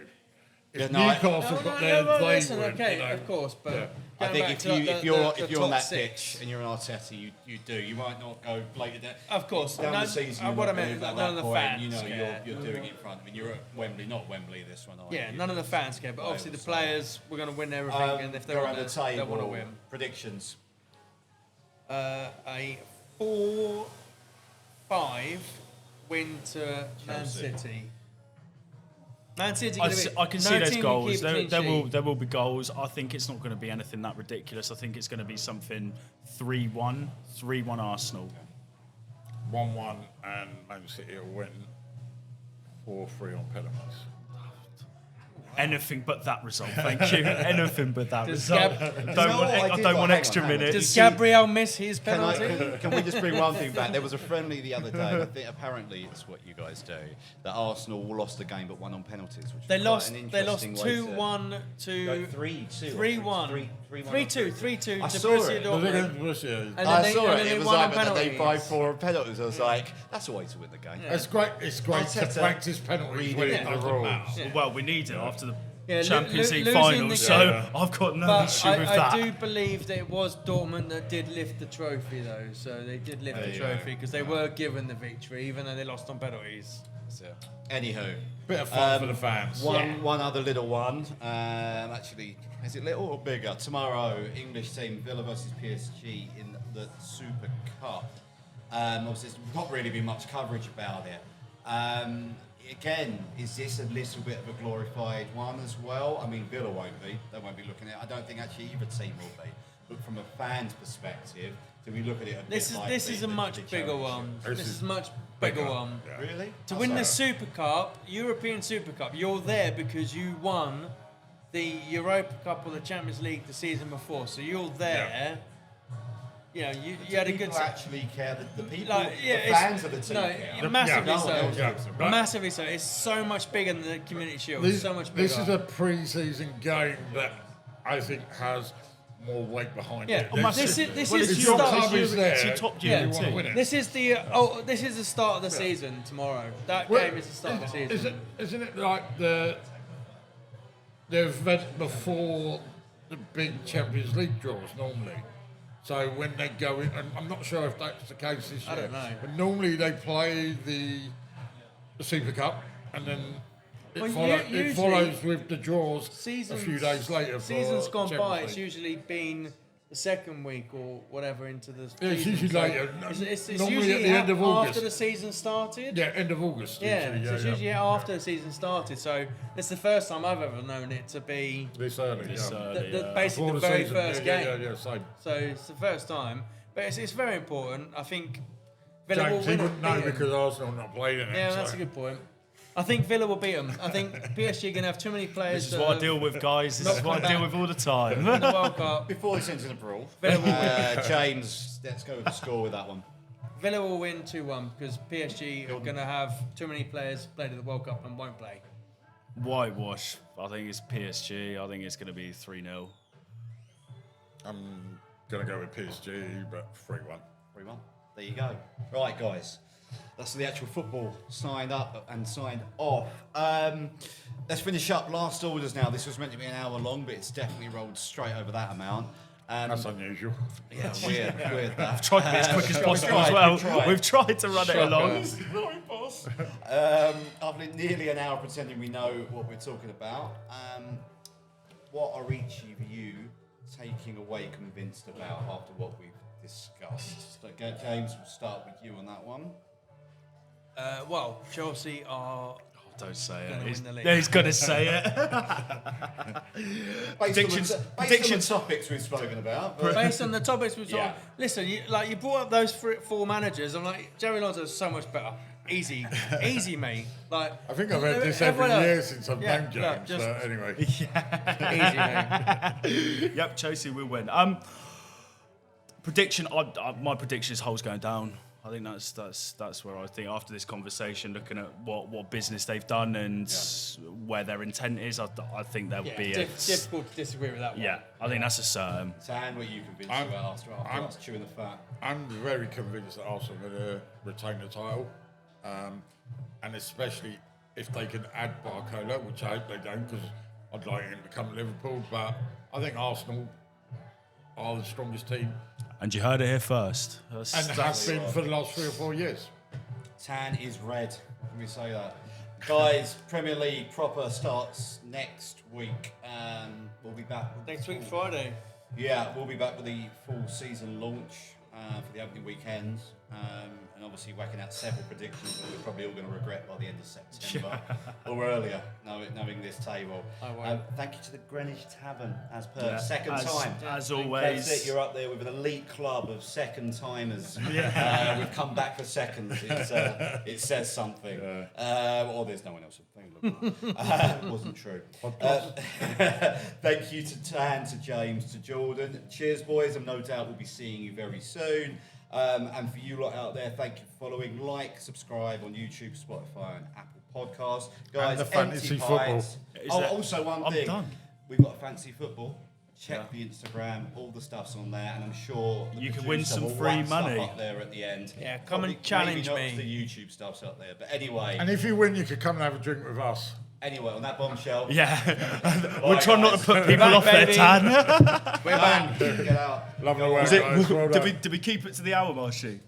Yeah, If no, I- Newcastle got there, they listen, would. okay, you know. of course, but Yeah. I going think back if to, you like, if you're the if you're on top that six, pitch and you're an Arteta, you do. You might not go later down. Of course, down no, the season. You're what not I meant gonna is do that at none of that the point, fans you know, care. you're doing it in front of me. You're at Wembley, not Wembley. This one. Are Yeah, you? none of the fans care, but obviously the players, we're going to win everything, and if Go they're around on the the table. they want to win. Predictions. A 4-5 win to Man Chelsea. City. Man City. I can see those goals. There will be goals. I think it's not going to be anything that ridiculous. I think it's going to be something 3-1 Arsenal. 1-1 and Man City will win 4-3 on penalties. Anything but that result, thank you. Anything but that Does result. Gab- I No, don't want I did- want hang extra on, hang on. minutes. Does Gabriel miss his penalty? Can we just bring one thing back? There was a friendly the other day, and I think apparently it's what you guys do, that Arsenal lost the game but won on penalties. Which is They quite lost. an They lost interesting way 2-1 Go to 3-2. 3-1, 3-2 I to saw Borussia it. Was it Dortmund. against Borussia? And then I they- saw and it. then they It was won like on but they penalties. 5-4 on penalties. I was like, that's a way to win the game. It's great. It's great to Arteta practice penalties when reading it the doesn't rules. matter. Well, we need it after the Yeah, Champions League losing final, the so game. I've got no But issue with I that. do believe that it was Dortmund that did lift the trophy, though. So they did lift There the you trophy go. because they were given the victory, even though they lost on penalties. Anywho, Bit of fun for the fans. one other little one. Actually, is it little or bigger? Tomorrow, English team Villa versus PSG in the Super Cup. Obviously, there's not really been much coverage about it. Again, is this a little bit of a glorified one as well? I mean, Villa won't be. They won't be looking at it. I don't think actually either team will be. But from a fan's perspective, do we look at it a bit This like is a much bigger one. This is a much bigger one. Yeah. Really? To win the Super Cup, European Super Cup, you're there because you won the Europa Cup or the Champions League the season before. So you're there. You know, you had a good. People actually care. The people, Like, yeah, the it's- fans of the team no, care. massively No one so. else Yeah. gives a Right. Massively so. It's so much bigger than the Community Shield. This, so much bigger. this is a pre-season game that I think has more weight behind Yeah. it. Oh, this is Well, the if your start. club is there, it's your top you tier want to team. win it. This is the start of the season tomorrow. That Well, game is the start of the season. Isn't it like the event before the big Champions League draws normally? So when they go in, and I'm not sure if that's the case this year. I don't know. But normally they play the Super Cup, and then it, Well, it usually follows with the draws Seasons, a few days later. Seasons for gone Champions by. It's League. usually been the second week or whatever into the. Yeah, it's season. usually So later. It's Normally usually at the end of August. after the season started. Yeah, end of August. Yeah, usually, so it's usually after the season started. So it's the first time I've ever known it to be This early. This yeah. early. basically Before the very season, first yeah, game. Yeah, same. So it's the first time, but it's very important. I think Villa will James, he win wouldn't it. know beat 'em. because Arsenal not played in it. Yeah, so. that's a good point. I think Villa will beat them. I think PSG are going to have too many players. This is what I deal with, guys. This is what I deal with all the time. in the World Cup. Before this ends in a brawl, Villa will win. James, let's go with the score with that one. Villa will win 2-1 because PSG are going to have too many players played at the World Cup and won't play. Whitewash. I think it's PSG. I think it's going to be 3-0. I'm going to go with PSG, but 3-1. 3-1. There you go. Right, guys. That's the actual football signed up and signed off. Let's finish up last orders now. This was meant to be an hour long, but it's definitely rolled straight over that amount. That's unusual. Yeah, weird that. Tried to be as quick as possible as well. We've tried to run it along. After nearly an hour pretending we know what we're talking about, what are each of you taking away convinced about after what we've discussed? So, James, we'll start with you on that one. Well, Chelsea are. Don't say Gonna it. win the league. Yeah, he's going to say it. Based on the topics we've spoken about. but- Based on the topics we've Yeah. talked, listen, you brought up those four managers. I'm like, Jerry Alonso's so much better. Easy, mate. Like I think I've had this every everyone year else- since I've yeah, named look, James. just- But anyway, easy, mate. Yep, Chelsea will win. Prediction. My prediction is Hull's going down. I think that's where I think after this conversation, looking at what business they've done and where their intent is, I think there would be difficult to disagree with that one. Yeah, I think that's a certain. Tan, what are you convinced about after us chewing the fat? I'm very convinced that Arsenal are going to retain the title, and especially if they can add Barcola, which I hope they don't, because I'd like him to come to Liverpool. But I think Arsenal are the strongest team, And you heard it here first. and have been for the last 3 or 4 years. Tan is red. Let me say that. Guys, Premier League proper starts next week. We'll be back. Next week, Friday. Yeah, we'll be back with the full season launch for the opening weekends. And obviously whacking out several predictions that we're probably all going to regret by the end of September or earlier, knowing this table. Thank you to the Greenwich Tavern, as per second time. As always. That's it, you're up there with an elite club of second timers. We've come back for seconds. It says something. Or there's no one else. Wasn't true. Thank you to Tan, to James, to Jordan. Cheers, boys, and no doubt we'll be seeing you very soon. And for you lot out there, thank you for following. Like, subscribe on YouTube, Spotify, and Apple Podcasts. Guys, And the fantasy football. Also one thing. done. We've got fantasy football. Check the Instagram, all the stuff's on there, and I'm sure the You can win producer some will free whack stuff money. up there at the end. Yeah, come Probably- and challenge maybe not me. The YouTube stuff's up there, but anyway. And if you win, you could come and have a drink with us. Anyway, on that bombshell. Yeah, Bye, we're trying not to guys. put people off their baby. Tan. Get out. Love the work, Was it, guys. Well done. did we keep it to the hour, Marshy?